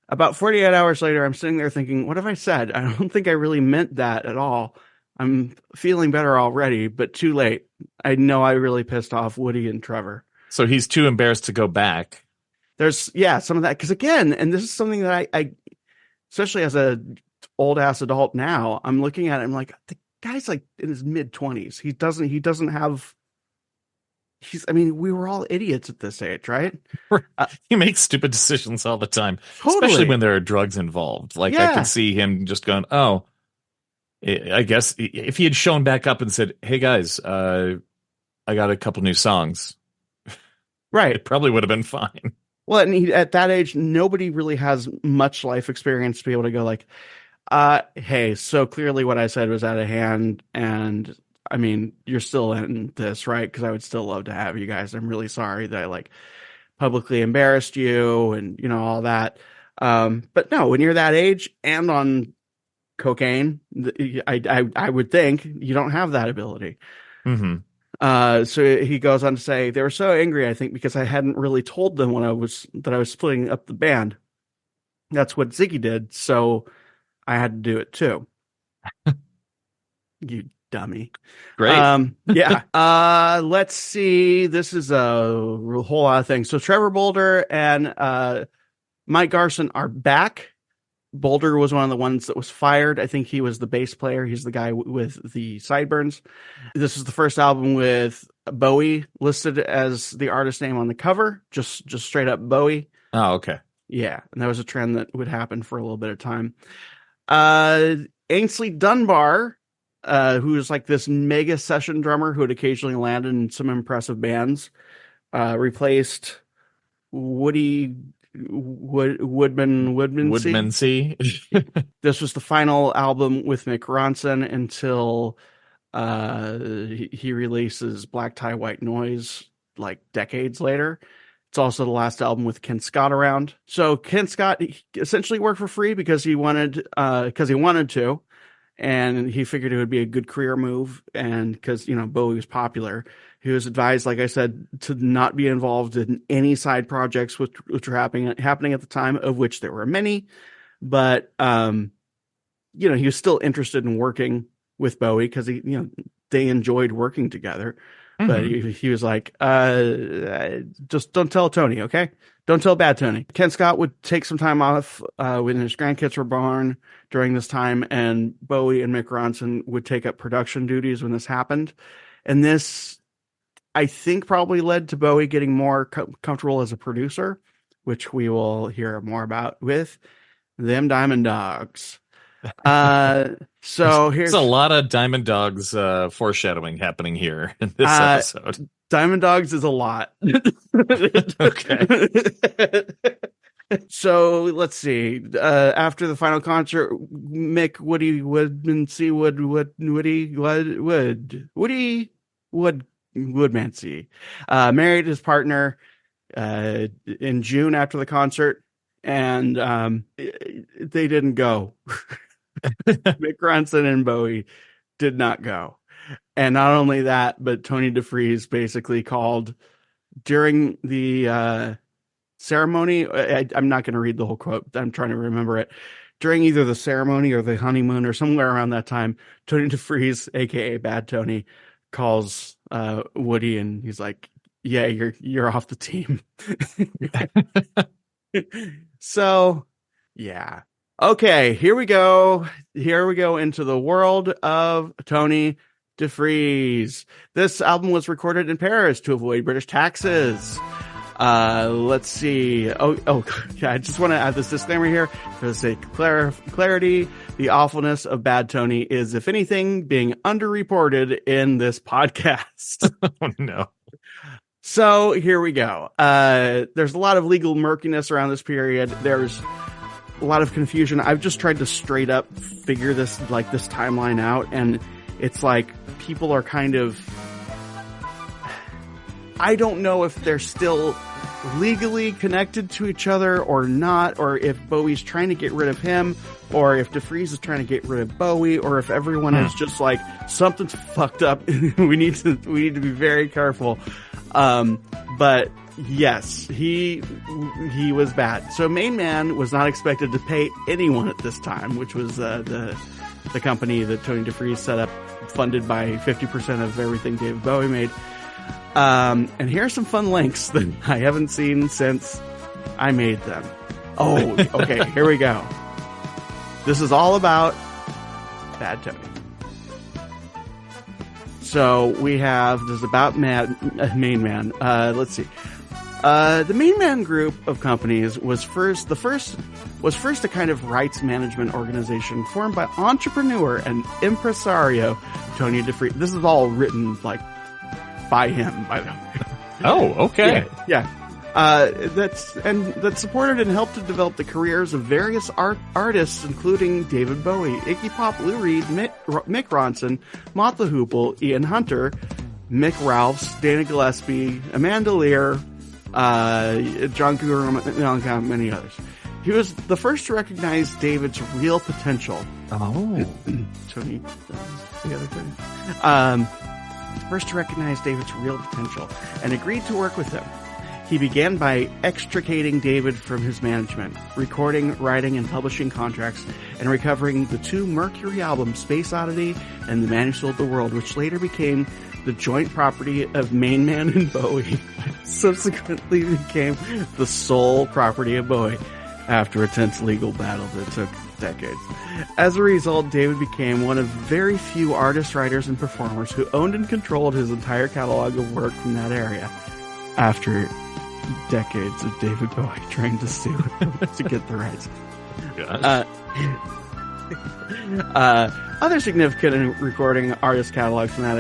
About 48 hours later, I'm sitting there thinking, what have I said? I don't think I really meant that at all. I'm feeling better already, but too late. I know I really pissed off Woody and Trevor. So he's too embarrassed to go back. There's, some of that. Because again, and this is something that I especially as a old ass adult now, I'm looking at it, I'm like, the guy's like in his mid-20s. He doesn't have, we were all idiots at this age, right? He makes stupid decisions all the time, totally. Especially when there are drugs involved. Like, I could see him just going, oh, I guess if he had shown back up and said, hey guys, I got a couple new songs. Right. It probably would have been fine. Well, and at that age, nobody really has much life experience to be able to go like, hey, so clearly what I said was out of hand and I mean, you're still in this, right? Because I would still love to have you guys. I'm really sorry that I like publicly embarrassed you and, you know, all that. But no, when you're that age and on cocaine, I would think you don't have that ability. So he goes on to say they were so angry, I think, because I hadn't really told them that I was splitting up the band. That's what Ziggy did, so I had to do it too. You dummy. Great. Yeah. Let's see. This is a whole lot of things. So Trevor Boulder and Mike Garson are back. Boulder was one of the ones that was fired. I think he was the bass player. He's the guy with the sideburns. This is the first album with Bowie listed as the artist name on the cover. Just straight up Bowie. Oh, okay. Yeah. And that was a trend that would happen for a little bit of time. Ainsley Dunbar, who is like this mega session drummer who had occasionally landed in some impressive bands, replaced Woodmansey. This was the final album with Mick Ronson until he releases Black Tie White Noise like decades later. It's also the last album with Ken Scott around. So Ken Scott essentially worked for free because he wanted to, and he figured it would be a good career move. And because, you know, Bowie was popular, he was advised, like I said, to not be involved in any side projects which were happening at the time, of which there were many. But, you know, he was still interested in working with Bowie because they enjoyed working together. But he was like, just don't tell Tony, okay? Don't tell Bad Tony. Ken Scott would take some time off when his grandkids were born during this time, and Bowie and Mick Ronson would take up production duties when this happened. And this, I think, probably led to Bowie getting more comfortable as a producer, which we will hear more about with them Diamond Dogs. So here's a lot of Diamond Dogs foreshadowing happening here in this episode. Diamond Dogs is a lot. Okay. So let's see. After the final concert, Mick Woodmansey married his partner in June after the concert, and they didn't go. Mick Ronson and Bowie did not go. And not only that, but Tony DeFries basically called during the ceremony. I'm not going to read the whole quote. I'm trying to remember it. During either the ceremony or the honeymoon or somewhere around that time, Tony DeFries, aka Bad Tony, calls Woody, and he's like, "Yeah, you're off the team." So, yeah. Okay, here we go. Here we go into the world of Tony DeFries. This album was recorded in Paris to avoid British taxes. Let's see. Oh, yeah, I just want to add this disclaimer here for the sake of clarity. The awfulness of Bad Tony is, if anything, being underreported in this podcast. Oh, no. So here we go. There's a lot of legal murkiness around this period. There's a lot of confusion. I've just tried to straight up figure this timeline out, and it's like people are kind of, I don't know if they're still legally connected to each other or not, or if Bowie's trying to get rid of him, or if DeFries is trying to get rid of Bowie, or if everyone is just like, something's fucked up. we need to be very careful. But yes, he was bad. So Main Man was not expected to pay anyone at this time, which was the company that Tony DeFries set up, funded by 50% of everything David Bowie made. And here are some fun links that I haven't seen since I made them. Oh, okay, here we go. This is all about Bad Tony. So we have, this is about Main Man. Let's see. The Main Man group of companies was first a kind of rights management organization formed by entrepreneur and impresario Tony DeFries. This is all written like by him, by the way. Oh, okay. Yeah. that supported and helped to develop the careers of various artists, including David Bowie, Iggy Pop, Lou Reed, Mick Ronson, Mott the Hoople, Ian Hunter, Mick Ralphs, Dana Gillespie, Amanda Lear, John Cougar, many others. He was the first to recognize David's real potential. Oh. Tony, the other thing. First to recognize David's real potential and agreed to work with him. He began by extricating David from his management, recording, writing, and publishing contracts, and recovering the 2 Mercury albums, Space Oddity and The Man Who Sold the World, which later became the joint property of Main Man and Bowie. Subsequently became the sole property of Bowie after a tense legal battle that took decades. As a result, David became one of very few artists, writers, and performers who owned and controlled his entire catalog of work from that area. After decades of David Bowie trying to sue to get the rights. Other significant recording artist catalogs from that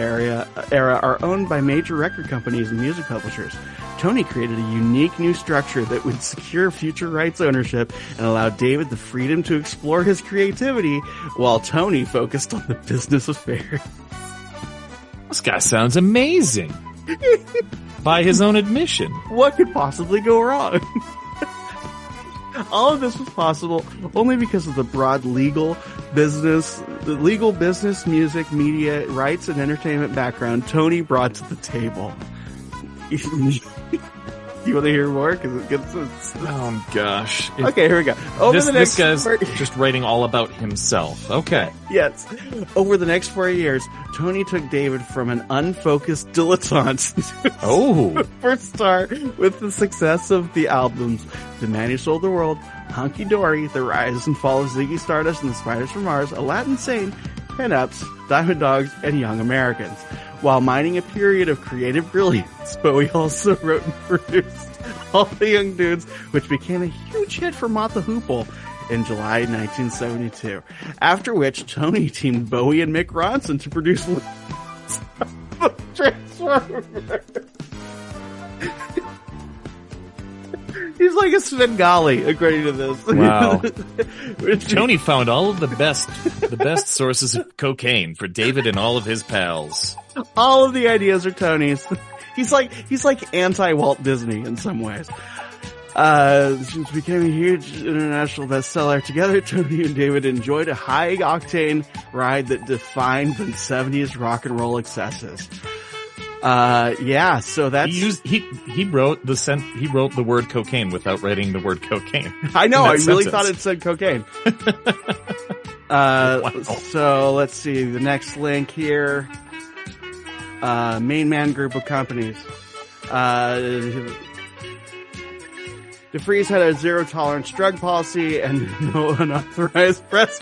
era are owned by major record companies and music publishers. Tony created a unique new structure that would secure future rights ownership and allow David the freedom to explore his creativity while Tony focused on the business affairs. This guy sounds amazing. By his own admission. What could possibly go wrong? All of this was possible only because of the broad legal, business, music, media, rights, and entertainment background Tony brought to the table. You want to hear more? Because it gets. Oh gosh. Okay, here we go. This guy's just writing all about himself. Okay. Yes. Over the next 4 years, Tony took David from an unfocused dilettante to superstar with the success of the albums The Man Who Sold the World, Hunky Dory, The Rise and Fall of Ziggy Stardust and the Spiders from Mars, Aladdin Sane, Pin-Ups, Diamond Dogs, and Young Americans. While mining a period of creative brilliance, Bowie also wrote and produced All the Young Dudes, which became a huge hit for Mott the Hoople in July 1972. After which, Tony teamed Bowie and Mick Ronson to produce Transformers. He's like a Svengali, according to this. Wow. Tony found all of the best sources of cocaine for David and all of his pals. All of the ideas are Tony's. He's like anti-Walt Disney in some ways. Since became a huge international bestseller, together Tony and David enjoyed a high-octane ride that defined the 70s rock and roll excesses. So that's he wrote the word cocaine without writing the word cocaine. I know, I really thought it said cocaine. Wow. So let's see the next link here. Main Man Group of Companies. DeFreeze had a zero-tolerance drug policy and no unauthorized press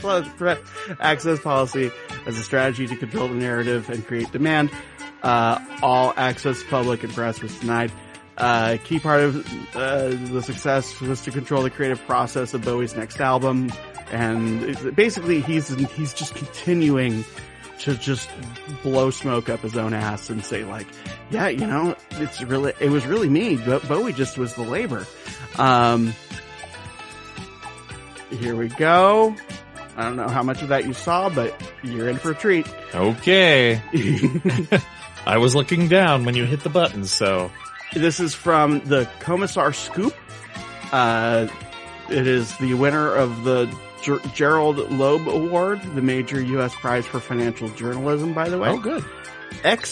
access policy as a strategy to control the narrative and create demand. All access to public and press was denied. Key part of the success was to control the creative process of Bowie's next album. And basically, he's just continuing to just blow smoke up his own ass and say, like, yeah, you know, it was really me. Bowie just was the labor. Here we go. I don't know how much of that you saw, but you're in for a treat. Okay. I was looking down when you hit the button, so. This is from the Commissar Scoop. It is the winner of the Gerald Loeb Award, the major U.S. prize for financial journalism, by the way. Oh, good.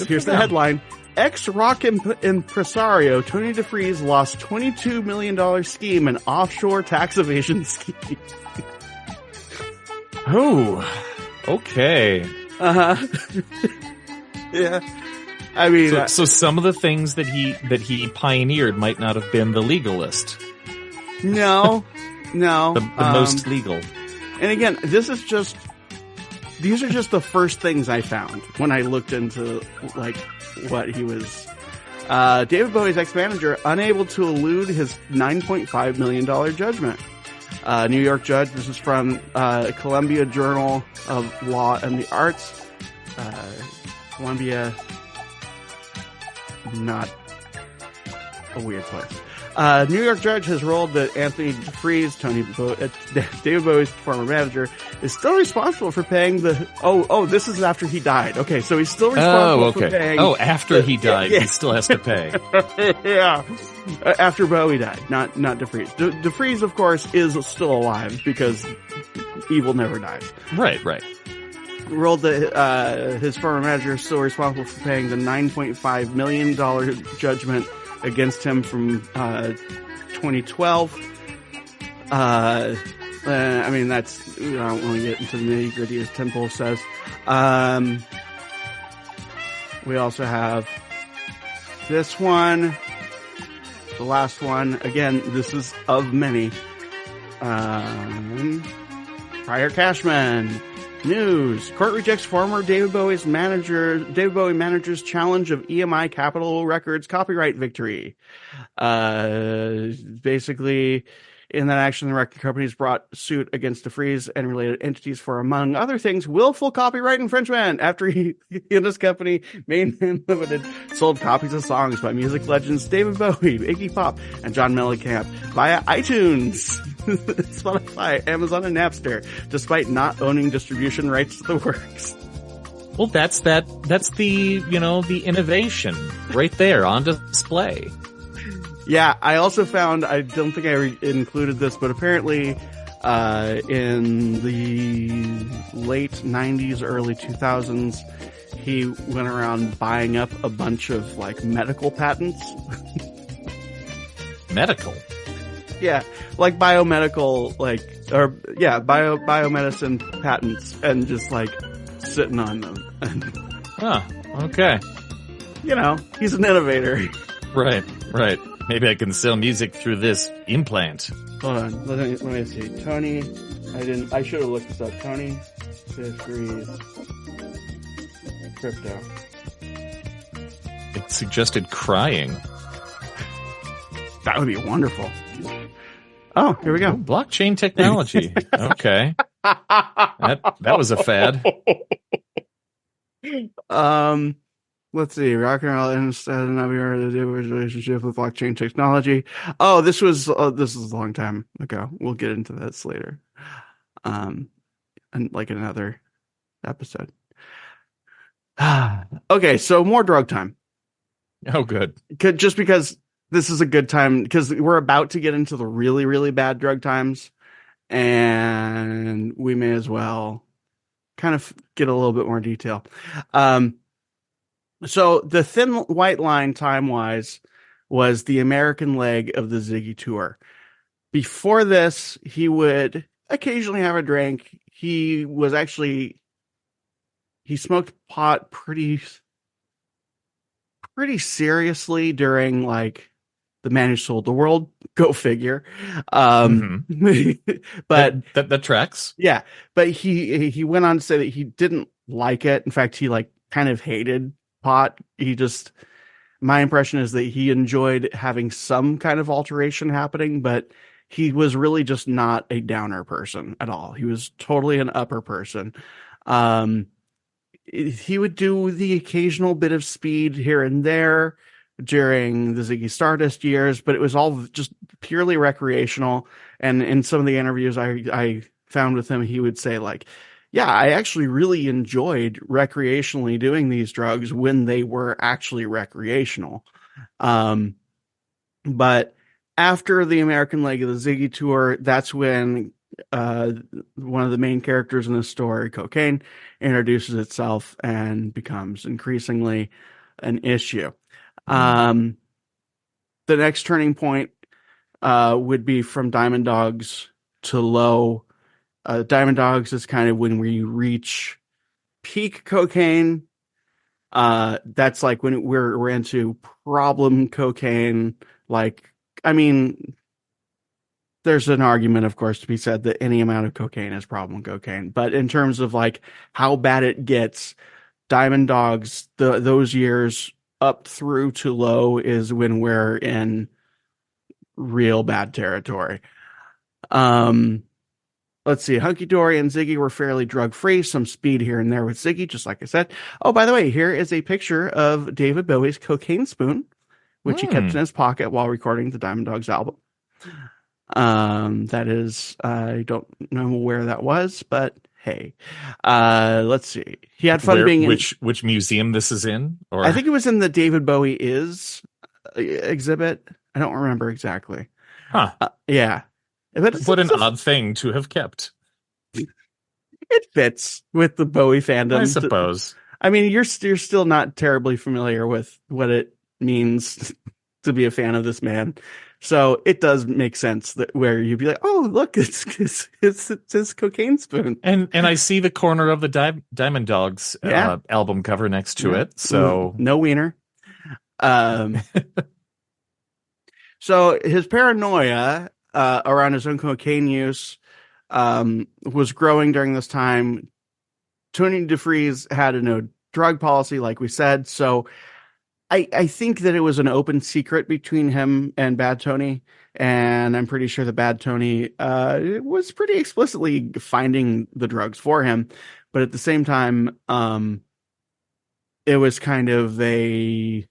Here's the headline. Ex-rock impresario Tony DeFreeze lost $22 million scheme and offshore tax evasion scheme. Oh, okay. Uh-huh. Yeah. I mean, so some of the things that he pioneered might not have been the legalist. No. The most legal. And again, these are just the first things I found when I looked into, like, what he was. David Bowie's ex-manager, unable to elude his $9.5 million judgment. New York judge, this is from Columbia Journal of Law and the Arts. Columbia, not a weird place. New York judge has ruled that Anthony DeFries, David Bowie's former manager, is still responsible for paying the. This is after he died. Okay, so he's still responsible for paying. Oh, after he died, he still has to pay. Yeah, after Bowie died, not DeFries. DeFries, of course, is still alive because evil never dies. Right. Ruled that his former manager is still responsible for paying the $9.5 million judgment against him from 2012. I mean, that's, I don't want to get into the nitty gritty, as Temple says. We also have this one, the last one. Again, this is of many. Prior Cashman. News. Court rejects former David Bowie manager's challenge of EMI Capitol Records copyright victory. Basically, in that action, the record companies brought suit against DeFries and related entities for, among other things, willful copyright infringement after he and his company, Mainman Limited, sold copies of songs by music legends David Bowie, Iggy Pop, and John Mellencamp via iTunes, Spotify, Amazon, and Napster, despite not owning distribution rights to the works. Well, that's the, the innovation right there on display. Yeah, I also found, I don't think I included this, but apparently in the late 90s, early 2000s, he went around buying up a bunch of, medical patents. Medical? Yeah, biomedical, biomedicine patents, and just, sitting on them. Oh, okay. He's an innovator. Right. Maybe I can sell music through this implant. Hold on. Let me see. Tony. I should have looked this up. Tony DeFries crypto. It suggested crying. That would be wonderful. Oh, here we go. Blockchain technology. Okay. That was a fad. Let's see. Rock and roll instead of not being able to do with relationship with blockchain technology. Oh, this was a long time ago. We'll get into this later. And another episode. Okay, so more drug time. Oh, good. Just because this is a good time, because we're about to get into the really, really bad drug times, and we may as well kind of get a little bit more detail. So the thin white line time-wise was the American leg of the Ziggy tour. Before this, he would occasionally have a drink. He smoked pot pretty seriously during the Man Who Sold the World. Go figure. But that tracks. Yeah, but he went on to say that he didn't like it. In fact, he kind of hated pot. My impression is that he enjoyed having some kind of alteration happening, but he was really just not a downer person at all. He was totally an upper person. He would do the occasional bit of speed here and there during the Ziggy Stardust years, but it was all just purely recreational. And in some of the interviews I found with him, he would say yeah, I actually really enjoyed recreationally doing these drugs when they were actually recreational. But after the American leg of the Ziggy tour, that's when one of the main characters in the story, cocaine, introduces itself and becomes increasingly an issue. The next turning point would be from Diamond Dogs to Low. Diamond Dogs is kind of when we reach peak cocaine. That's when we're into problem cocaine. There's an argument, of course, to be said that any amount of cocaine is problem cocaine. But in terms of how bad it gets, Diamond Dogs, those years up through to Low is when we're in real bad territory. Let's see. Hunky Dory and Ziggy were fairly drug-free. Some speed here and there with Ziggy, just like I said. Oh, by the way, here is a picture of David Bowie's cocaine spoon which he kept in his pocket while recording the Diamond Dogs album. That is, I don't know where that was, but hey, let's see. He had fun being in which museum this is in, or I think it was in the David Bowie Is exhibit. I don't remember exactly. Huh. Yeah. What an odd thing to have kept. It fits with the Bowie fandom, I suppose. I mean, you're still not terribly familiar with what it means to be a fan of this man. So it does make sense that where you'd be like, oh, look, it's his cocaine spoon. And I see the corner of the Diamond Dogs album cover next to it. So no wiener. So his paranoia around his own cocaine use was growing during this time. Tony DeFries had a no drug policy, like we said. So I think that it was an open secret between him and Bad Tony. And I'm pretty sure that Bad Tony was pretty explicitly finding the drugs for him. But at the same time, it was kind of an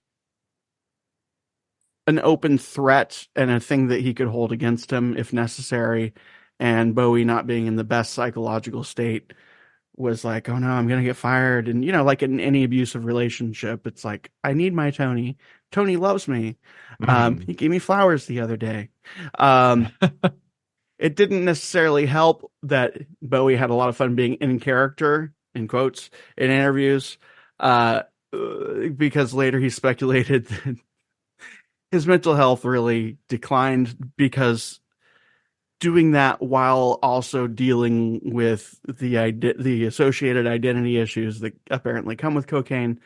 open threat and a thing that he could hold against him if necessary. And Bowie not being in the best psychological state was like, oh no, I'm going to get fired. And, you know, like in any abusive relationship, it's like, I need my Tony. Tony loves me. He gave me flowers the other day. It didn't necessarily help that Bowie had a lot of fun being in character, in quotes, in interviews, because later he speculated that his mental health really declined because doing that while also dealing with the associated identity issues that apparently come with cocaine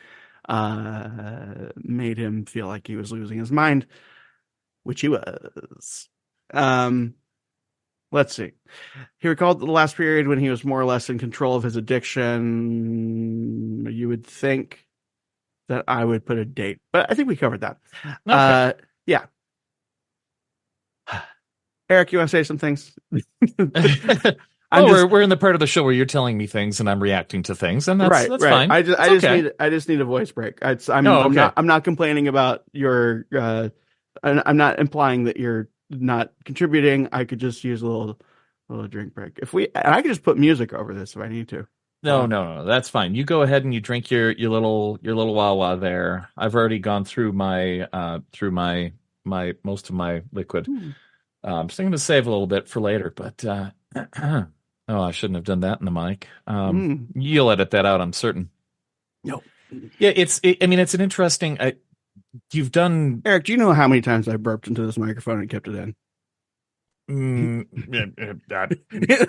made him feel like he was losing his mind, which he was. Let's see. He recalled the last period when he was more or less in control of his addiction. You would think that I would put a date, but I think we covered that. Okay. Yeah. Eric, you want to say some things? We're in the part of the show where you're telling me things and I'm reacting to things, and that's fine. I just need a voice break. I'm not complaining about your. I'm not implying that you're not contributing. I could just use a little drink break. I could just put music over this if I need to. No, that's fine. You go ahead and you drink your little Wawa there. I've already gone through my most of my liquid. So I'm going to save a little bit for later, but I shouldn't have done that in the mic. You'll edit that out, I'm certain. No. Yeah, it's an interesting. You've done, Eric. Do you know how many times I burped into this microphone and kept it in? That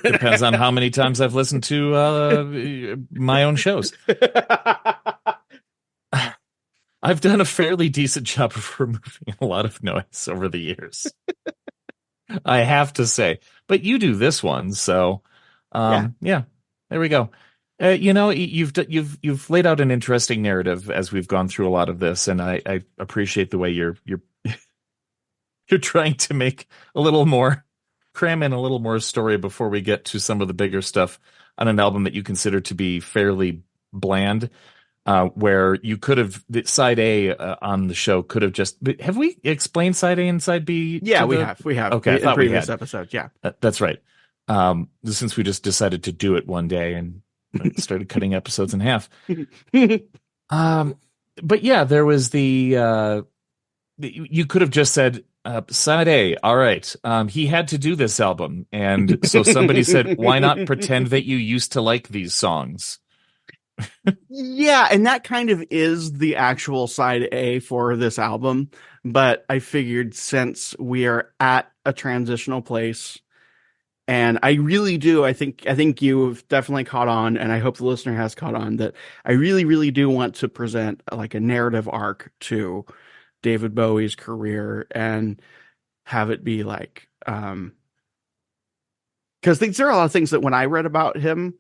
depends on how many times I've listened to my own shows. I've done a fairly decent job of removing a lot of noise over the years. I have to say, but you do this one, so yeah, there we go. You've laid out an interesting narrative as we've gone through a lot of this, and I appreciate the way you're trying to make cram in a little more story before we get to some of the bigger stuff on an album that you consider to be fairly bland. Where you could have side A on the show could have just. Have we explained side A and side B? Yeah, we have. Okay, in previous episodes. Yeah, that's right. Since we just decided to do it one day and started cutting episodes in half. But yeah, there was you could have just said side A. All right, he had to do this album, and so somebody said, "Why not pretend that you used to like these songs?" Yeah, and that kind of is the actual side A for this album, but I figured since we are at a transitional place, and I really do, I think you've definitely caught on, and I hope the listener has caught on, that I really, really do want to present like a narrative arc to David Bowie's career and have it be like, because there are a lot of things that when I read about him,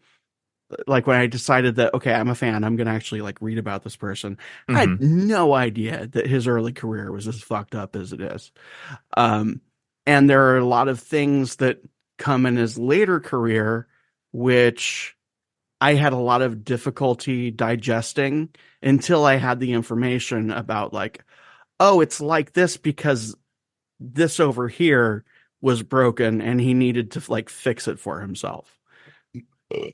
like when I decided that, okay, I'm a fan, I'm going to actually like read about this person. I had no idea that his early career was as fucked up as it is. And there are a lot of things that come in his later career, which I had a lot of difficulty digesting until I had the information about like, oh, it's like this because this over here was broken and he needed to like fix it for himself. I'm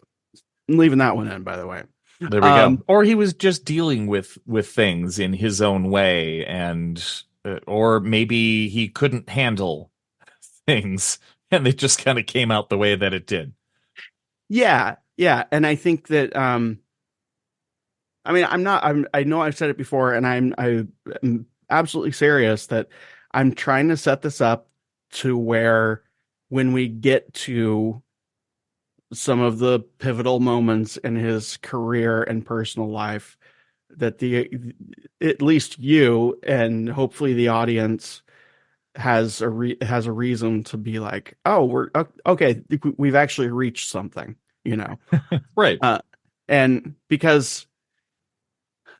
leaving that one in, by the way. There we go. Or he was just dealing with things in his own way, and or maybe he couldn't handle things, and they just kind of came out the way that it did. Yeah, yeah, and I think that I mean, I know I've said it before, and I'm absolutely serious that I'm trying to set this up to where when we get to some of the pivotal moments in his career and personal life, that at least you and hopefully the audience has a reason to be like, oh, we're okay, we've actually reached something, you know. Right. And because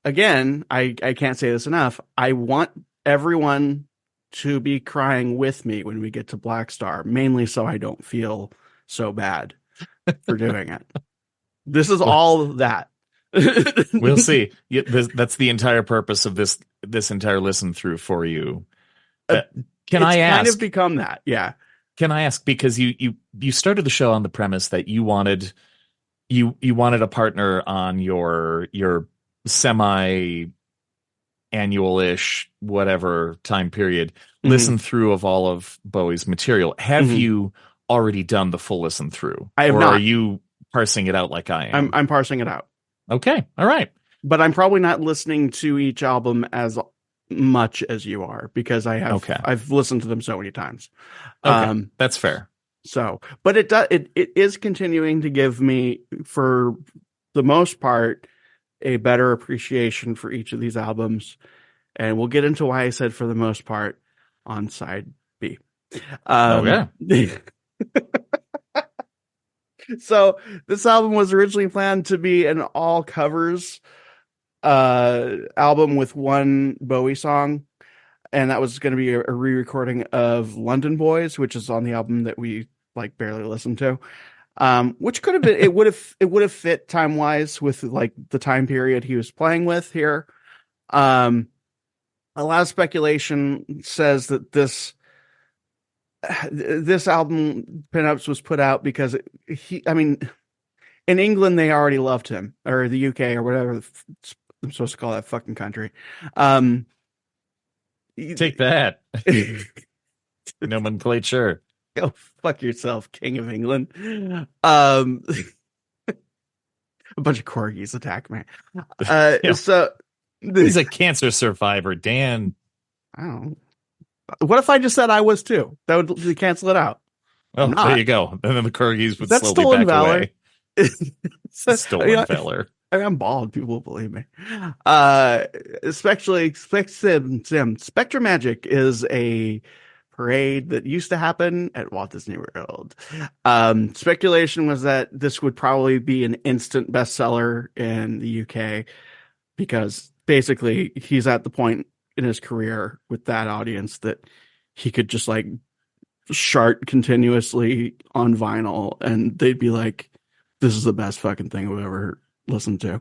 again, I can't say this enough, I want everyone to be crying with me when we get to Black Star, mainly so I don't feel so bad for doing it. This is all that. We'll see. That's the entire purpose of this entire listen through for you. Can I ask? Kind of become that, yeah. Can I ask, because you started the show on the premise that you wanted a partner on your semi annual-ish whatever time period listen through of all of Bowie's material. Have you already done the full listen through? I have not. Are you parsing it out like I am? I'm parsing it out. Okay, all right. But I'm probably not listening to each album as much as you are, because I've listened to them so many times. Okay, that's fair. So, but it is continuing to give me, for the most part, a better appreciation for each of these albums, and we'll get into why I said for the most part on side B. So this album was originally planned to be an all covers album with one Bowie song, and that was going to be a re-recording of London Boys, which is on the album that we like barely listened to. Which could have been, it would have fit time wise with like the time period he was playing with here. A lot of speculation says that this album Pinups was put out because in England they already loved him, or the UK or whatever I'm supposed to call that fucking country. Take that. Nomenclature. Go fuck yourself, King of England. A bunch of corgis attack me. So he's a cancer survivor, Dan. I don't know. What if I just said I was too? That would cancel it out. Oh, there you go. And then the corgis would That's slowly back valor. Away. Stolen valor. I'm bald. People will believe me. Especially Spectrum Magic is a parade that used to happen at Walt Disney World. Speculation was that this would probably be an instant bestseller in the UK, because basically he's at the point in his career with that audience that he could just like chart continuously on vinyl and they'd be like, this is the best fucking thing I've ever listened to.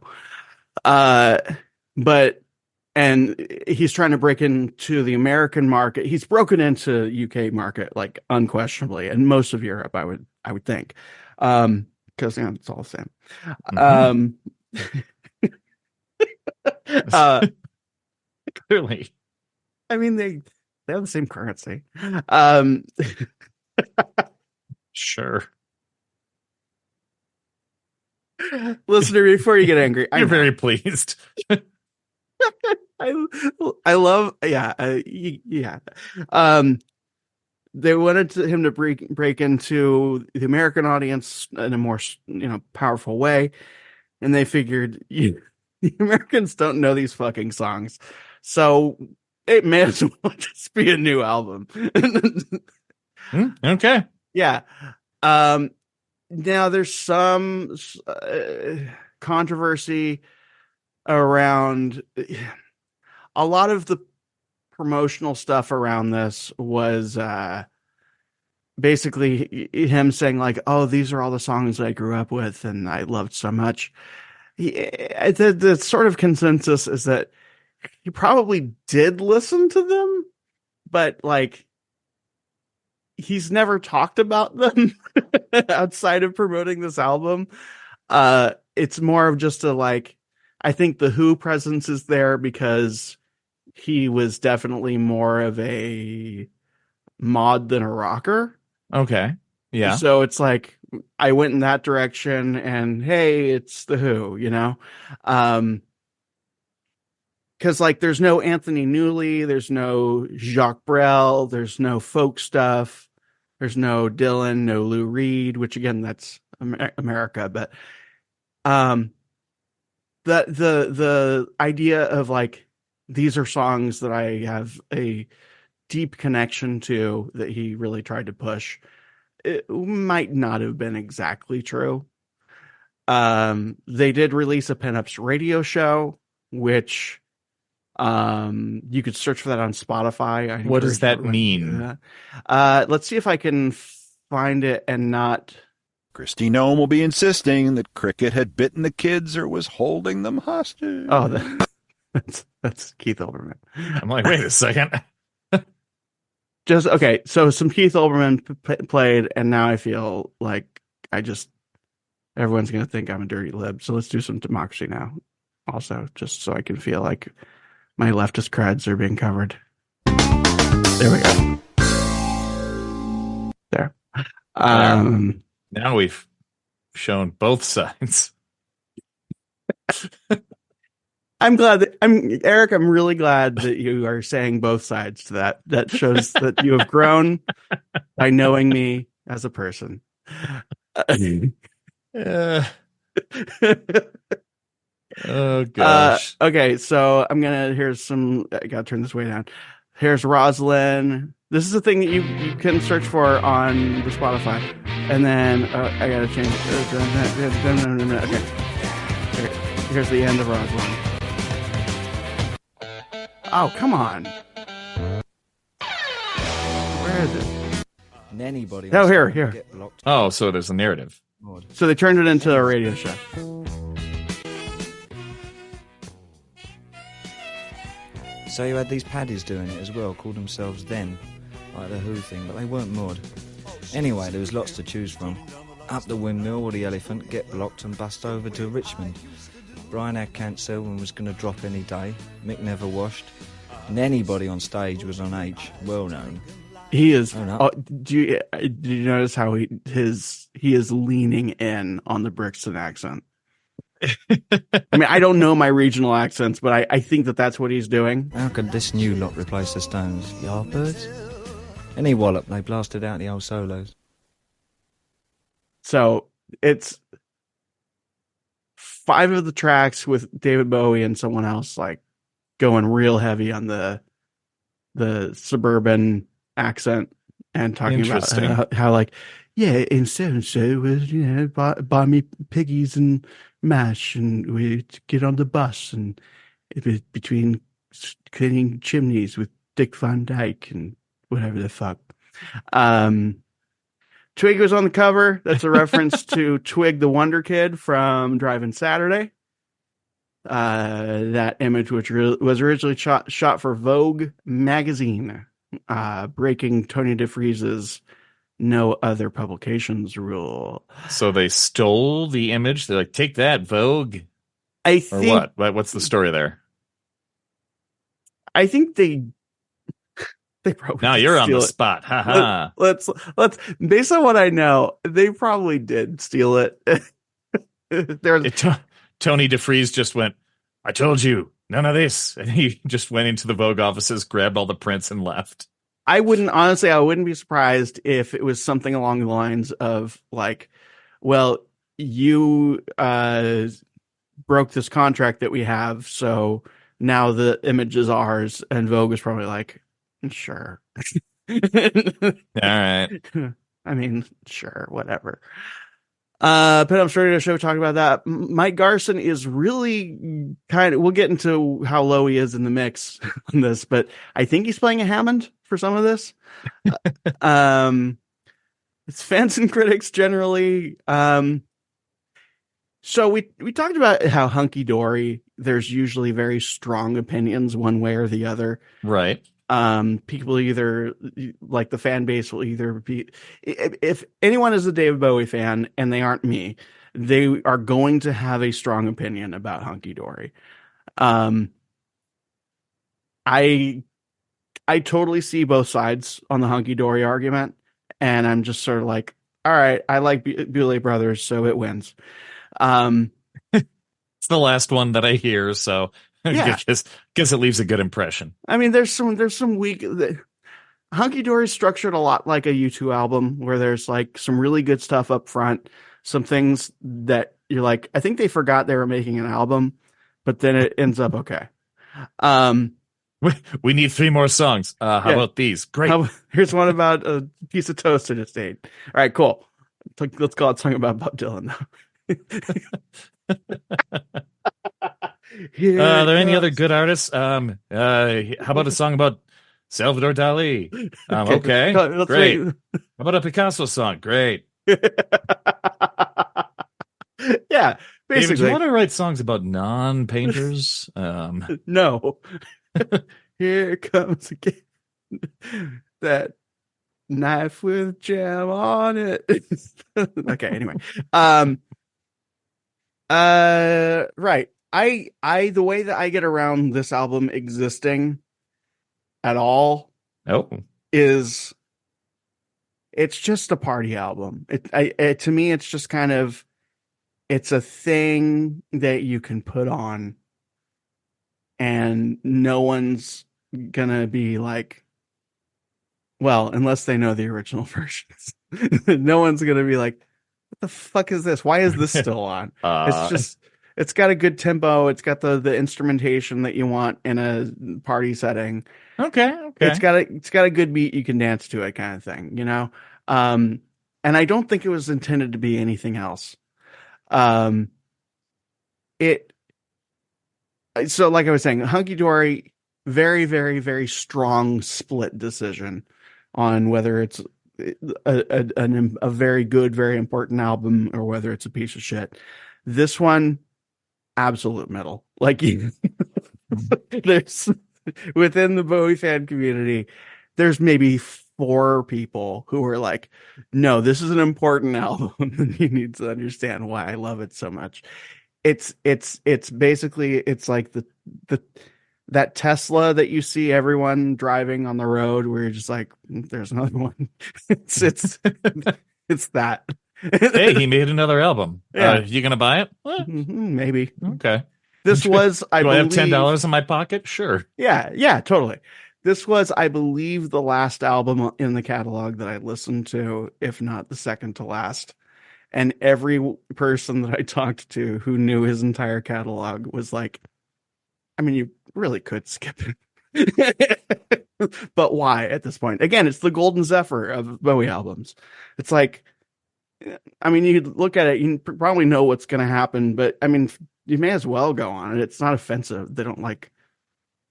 And he's trying to break into the American market. He's broken into UK market, like unquestionably, and most of Europe, I would think, because it's all the same. Clearly, I mean they have the same currency. Sure. Listener, before you get angry, you're very pleased. I love, yeah. They wanted him to break into the American audience in a more, powerful way, and they figured the Americans don't know these fucking songs, so it may as well just be a new album. Okay. Yeah. Now there's some controversy around a lot of the promotional stuff around this was basically him saying like, oh, these are all the songs I grew up with and I loved so much. The sort of consensus is that he probably did listen to them, but like he's never talked about them outside of promoting this album. It's more of just a like, I think the Who presence is there because he was definitely more of a mod than a rocker. Okay. Yeah. So it's like I went in that direction and hey, it's the Who, you know? Because like there's no Anthony Newley, there's no Jacques Brel, there's no folk stuff, there's no Dylan, no Lou Reed, which again that's America, but the idea of like these are songs that I have a deep connection to that he really tried to push, it might not have been exactly true. They did release a Pinups radio show, which you could search for that on Spotify. What does that mean? Let's see if I can find it and not. Christy Nome will be insisting that Cricket had bitten the kids or was holding them hostage. Oh, that's Keith Olbermann. I'm like, wait a second. Just okay. So some Keith Olbermann played, and now I feel like everyone's gonna think I'm a dirty lib. So let's do some Democracy Now. Also, just so I can feel like my leftist creds are being covered. There we go. There. Now we've shown both sides. I'm Eric. I'm really glad that you are saying both sides to that. That shows that you have grown by knowing me as a person. Oh gosh. Okay, so I gotta turn this way down. Here's Rosalind. This is a thing that you can search for on the Spotify. And then I gotta change it. Okay. Here's the end of Rosalind. Oh, come on. Where is it? Anybody Oh, here. Oh, so there's a narrative. So they turned it into a radio show. So you had these paddies doing it as well, called themselves Then, like the Who thing, but they weren't mod. Anyway, there was lots to choose from. Up the Windmill or the Elephant, Get Blocked and bust over to Richmond. Brian had cancer and was going to drop any day. Mick never washed. And anybody on stage was on H, well known. He is. Do you notice how he is leaning in on the Brixton accent? I mean, I don't know my regional accents, but I think that's what he's doing. How could this new lot replace the Stones? Yardbirds? Any wallop, they blasted out the old solos. So it's 5 of the tracks with David Bowie and someone else like going real heavy on the suburban accent and talking about how like, yeah, and so was, buy me piggies and mash, and we get on the bus, and it was between cleaning chimneys with Dick Van Dyke and whatever the fuck. Twig was on the cover. That's a reference to Twig the Wonder Kid from Driving Saturday. That image, which was originally shot for Vogue magazine, breaking Tony DeFries's no other publications rule. So they stole the image. They're like, take that, Vogue. I think, or what? What's the story there? I think they probably. Now you're on the spot. Ha. Let's based on what I know, they probably did steal it. Tony DeFries just went, I told you, none of this. And he just went into the Vogue offices, grabbed all the prints, and left. I wouldn't be surprised if it was something along the lines of like, well, you broke this contract that we have, so now the image is ours. And Vogue was probably like, sure. All right. I mean, sure, whatever. Pinups Radio Show talking about that. Mike Garson is really we'll get into how low he is in the mix on this, but I think he's playing a Hammond for some of this. It's fans and critics generally. So we talked about how hunky dory there's usually very strong opinions one way or the other. Right. People either, like, the fan base will either be, if anyone is a David Bowie fan and they aren't me, they are going to have a strong opinion about Hunky Dory. I totally see both sides on the Hunky Dory argument, and I'm just sort of like, all right, I like Bowie Brothers, so it wins. It's the last one that I hear, so Yeah. guess it leaves a good impression. I mean, there's some weak. Hunky Dory is structured a lot like a U2 album, where there's like some really good stuff up front, some things that you're like, I think they forgot they were making an album, but then it ends up okay. We need 3 more songs. How about these? Great. Here's one about a piece of toast in a state. All right, cool. Let's call it a song about Bob Dylan now. Are there any other good artists? How about a song about Salvador Dali? Okay. Great. How about a Picasso song? Great. Yeah, basically. David, do you want to write songs about non-painters? No. Here comes again that knife with jam on it. Okay, anyway. Right. I the way that I get around this album existing at all is it's just a party album. To me, it's just kind of, it's a thing that you can put on and no one's gonna be like, well, unless they know the original versions, no one's gonna be like, what the fuck is this? Why is this still on? It's got a good tempo. It's got the instrumentation that you want in a party setting. Okay. It's got a good beat you can dance to it, kind of thing, you know? And I don't think it was intended to be anything else. So like I was saying, Hunky Dory, very, very, very strong split decision on whether it's a very good, very important album or whether it's a piece of shit. This one, absolute middle. Like, there's within the Bowie fan community, there's maybe 4 people who are like, no, this is an important album and you need to understand why I love it so much. It's basically, it's like that Tesla that you see everyone driving on the road where you're just like, there's another one. it's that. Hey, he made another album. Yeah. You gonna buy it? Maybe. Okay. This was, I believe, I have $10 in my pocket? Sure. Yeah, totally. This was, I believe, the last album in the catalog that I listened to, if not the second to last. And every person that I talked to who knew his entire catalog was like, I mean, you really could skip it. But why at this point? Again, it's the Golden Zephyr of Bowie albums. It's like, I mean, you look at it, you probably know what's going to happen, but I mean, you may as well go on it. It's not offensive. They don't like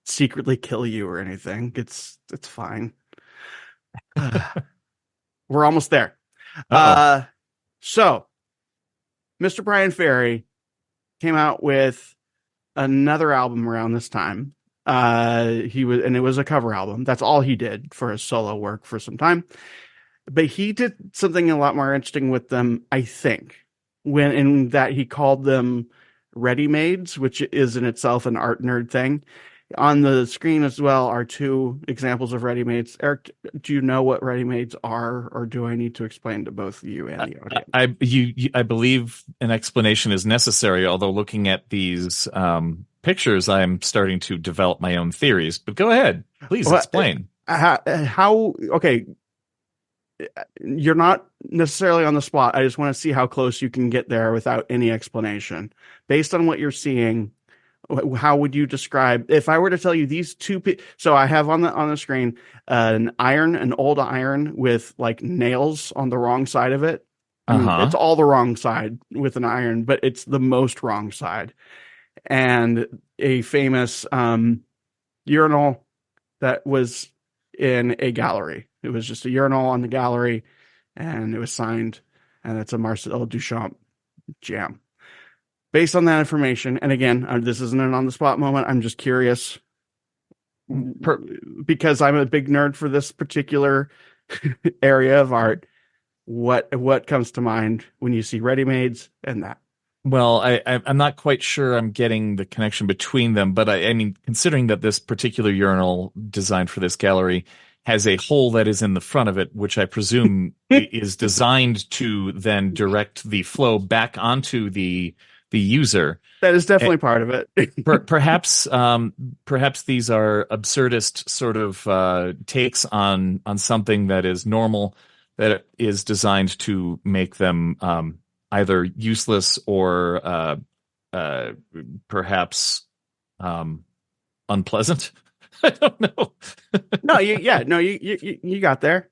secretly kill you or anything. It's fine. We're almost there. So Mr. Brian Ferry came out with another album around this time. It was a cover album. That's all he did for his solo work for some time. But he did something a lot more interesting with them, I think, in that he called them Readymades, which is in itself an art nerd thing. On the screen as well are 2 examples of Readymades. Eric, do you know what Readymades are, or do I need to explain to both you and the audience? I believe an explanation is necessary, although looking at these pictures, I'm starting to develop my own theories. But go ahead. Please explain. Okay. You're not necessarily on the spot. I just want to see how close you can get there without any explanation. Based on what you're seeing, how would you describe, if I were to tell you these 2 so I have on the screen an old iron with like nails on the wrong side of it. I mean, it's all the wrong side with an iron, but it's the most wrong side. And a famous urinal that was in a gallery. It was just a urinal on the gallery, and it was signed, and it's a Marcel Duchamp jam. based on that information, and again, this isn't an on-the-spot moment, I'm just curious, because I'm a big nerd for this particular area of art, what comes to mind when you see Readymades and that? Well, I'm not quite sure I'm getting the connection between them, but I mean, considering that this particular urinal designed for this gallery has a hole that is in the front of it, which I presume is designed to then direct the flow back onto the user. That is definitely part of it. Perhaps these are absurdist sort of takes on something that is normal, that is designed to make them either useless or perhaps unpleasant. I don't know. You got there.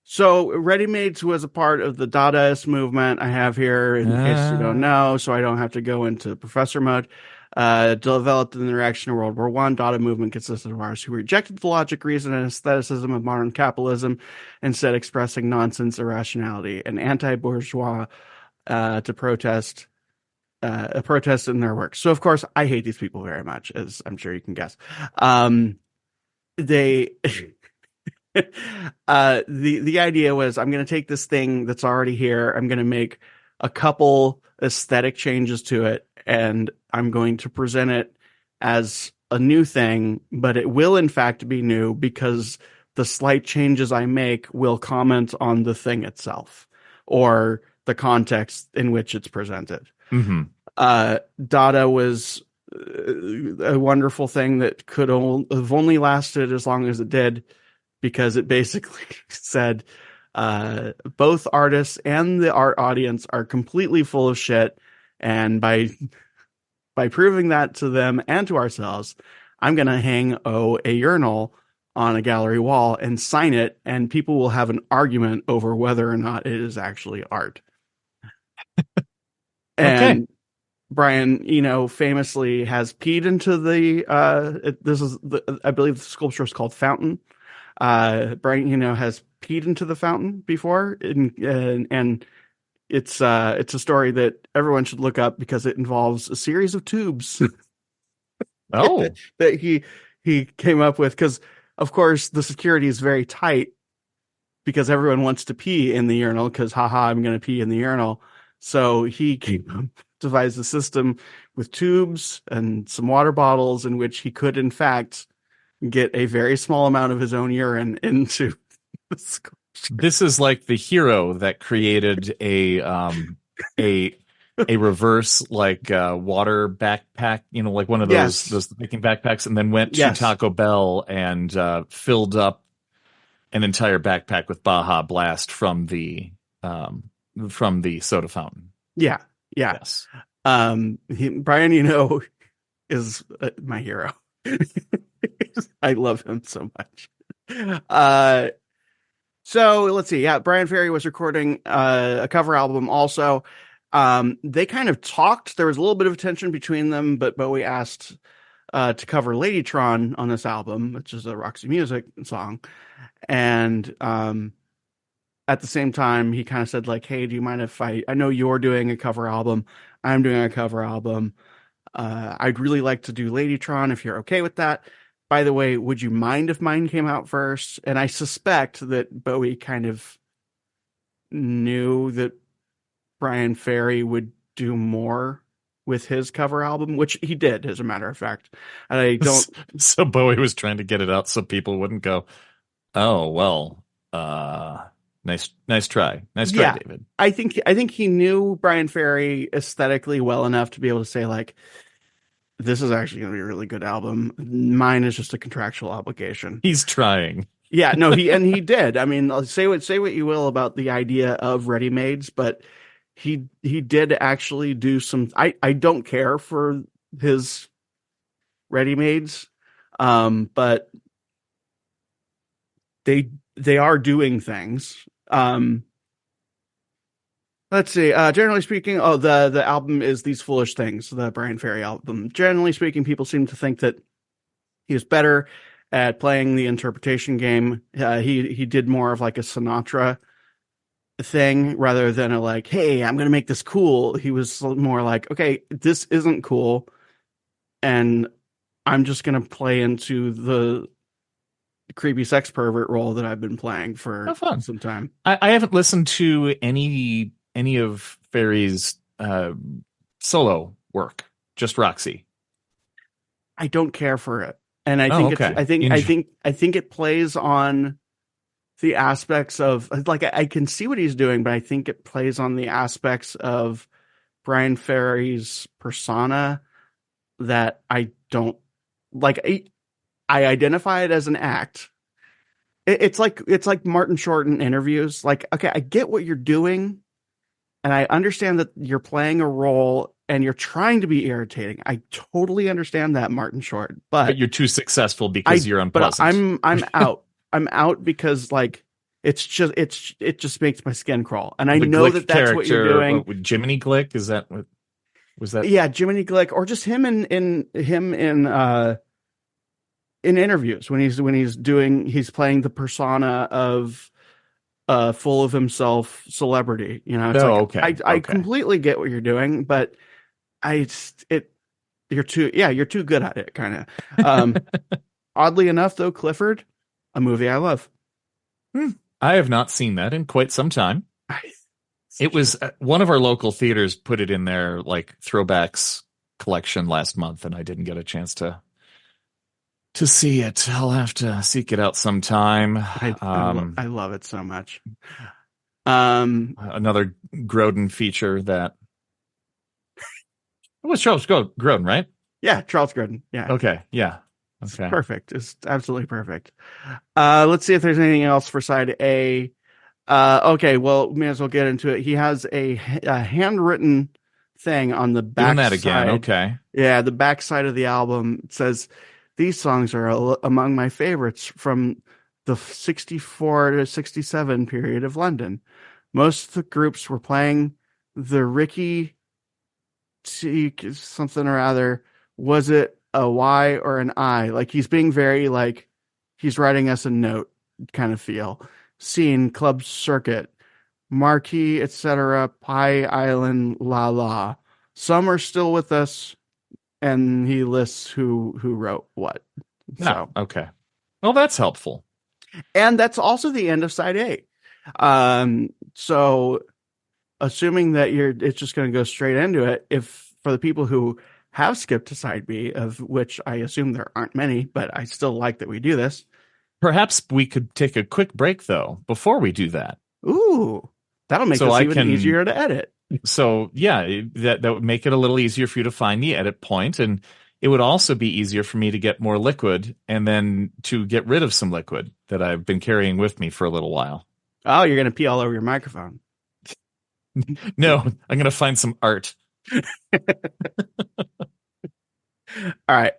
So Readymades was a part of the Dadaist movement I have here, in case you don't know, so I don't have to go into professor mode. Developed in the reaction to World War I, Dada movement consisted of artists who rejected the logic, reason, and aestheticism of modern capitalism, instead expressing nonsense, irrationality, and anti-bourgeois to protest in their work. So, of course, I hate these people very much, as I'm sure you can guess. They... the idea was, I'm going to take this thing that's already here, I'm going to make a couple aesthetic changes to it, and I'm going to present it as a new thing, but it will in fact be new because the slight changes I make will comment on the thing itself or the context in which it's presented. Mm-hmm. Dada was a wonderful thing that could have only lasted as long as it did, because it basically said both artists and the art audience are completely full of shit, and by proving that to them and to ourselves, I'm going to hang a urinal on a gallery wall and sign it, and people will have an argument over whether or not it is actually art. And okay. Brian, famously has peed into the I believe the sculpture is called Fountain. Brian, has peed into the fountain before, and it's a story that everyone should look up because it involves a series of tubes. Oh, that he came up with, because of course the security is very tight because everyone wants to pee in the urinal, because haha, I'm going to pee in the urinal. So he devised a system with tubes and some water bottles in which he could in fact get a very small amount of his own urine into the sculpture. This is like the hero that created a reverse water backpack, like one of those hiking backpacks, and then went to Taco Bell and filled up an entire backpack with Baja Blast from the soda fountain. Yeah. Yes. Brian, is my hero. I love him so much. So let's see. Yeah, Brian Ferry was recording a cover album also. They kind of talked. There was a little bit of tension between them, but Bowie asked to cover Ladytron on this album, which is a Roxy Music song. And at the same time, he kind of said, hey, do you mind if I know you're doing a cover album, I'm doing a cover album. I'd really like to do Ladytron if you're okay with that. By the way, would you mind if mine came out first? And I suspect that Bowie kind of knew that Brian Ferry would do more with his cover album, which he did, as a matter of fact. And I don't. So Bowie was trying to get it out so people wouldn't go, "Oh well, nice try, David." I think he knew Brian Ferry aesthetically well enough to be able to say this is actually going to be a really good album. Mine is just a contractual obligation. He's trying. Yeah, no, he did. I mean, say what you will about the idea of Readymades, but he did actually do some. I don't care for his Readymades, but they are doing things. Let's see. Generally speaking, the album is These Foolish Things, the Brian Ferry album. Generally speaking, people seem to think that he was better at playing the interpretation game. He did more of a Sinatra thing rather than a like, hey, I'm going to make this cool. He was more like, okay, this isn't cool. And I'm just going to play into the creepy sex pervert role that I've been playing for some time. I haven't listened to any of Ferry's solo work, just Roxy. I don't care for it. And I think it plays on the aspects of, like, I can see what he's doing, but I think it plays on the aspects of Brian Ferry's persona that I don't like. I identify it as an act. It's like Martin Short in interviews. Like, okay, I get what you're doing, and I understand that you're playing a role and you're trying to be irritating. I totally understand that, Martin Short, but you're too successful because you're unpleasant. But I'm out. I'm out because, like, it just makes my skin crawl, and I know that's what you're doing. With Jiminy Glick, is that what was that? Yeah, Jiminy Glick, or just him in interviews when he's playing the persona of full of himself celebrity. You know, it's I completely get what you're doing, but you're too good at it, kind of. Oddly enough, though, Clifford, a movie I love. I have not seen that in quite some time. It was one of our local theaters put it in their like throwbacks collection last month, and I didn't get a chance to see it. I'll have to seek it out sometime. I love it so much. Another Grodin feature that it was Charles Grodin, right? Yeah, Charles Grodin. Yeah. Okay. Yeah. Okay. It's perfect. It's absolutely perfect. Let's see if there's anything else for side A. Okay, well, may as well get into it. He has a handwritten thing on the back. Doing that again. Side. Okay. Yeah, the back side of the album. It says, these songs are among my favorites from the 64 to 67 period of London. Most of the groups were playing the Ricky something or other. Was it a Y or an I? Like, he's being very, like, he's writing us a note kind of feel. Scene, club circuit, marquee, etc., Pie Island, la la. Some are still with us, and he lists who wrote what. So okay. Well, that's helpful. And that's also the end of side A. So assuming that it's just going to go straight into it, if for the people who have skipped to side B, of which I assume there aren't many, but I still like that we do this. Perhaps we could take a quick break, though, before we do that. Ooh, that'll make this even easier to edit. So, yeah, that would make it a little easier for you to find the edit point, and it would also be easier for me to get more liquid and then to get rid of some liquid that I've been carrying with me for a little while. Oh, you're going to pee all over your microphone. No, I'm going to find some art. All right.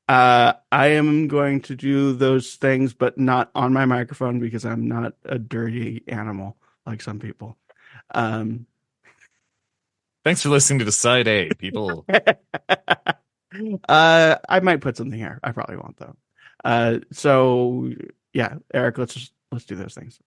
I am going to do those things, but not on my microphone because I'm not a dirty animal like some people. Thanks for listening to Side A, people. I might put something here. I probably won't, though. So yeah, Eric, let's do those things.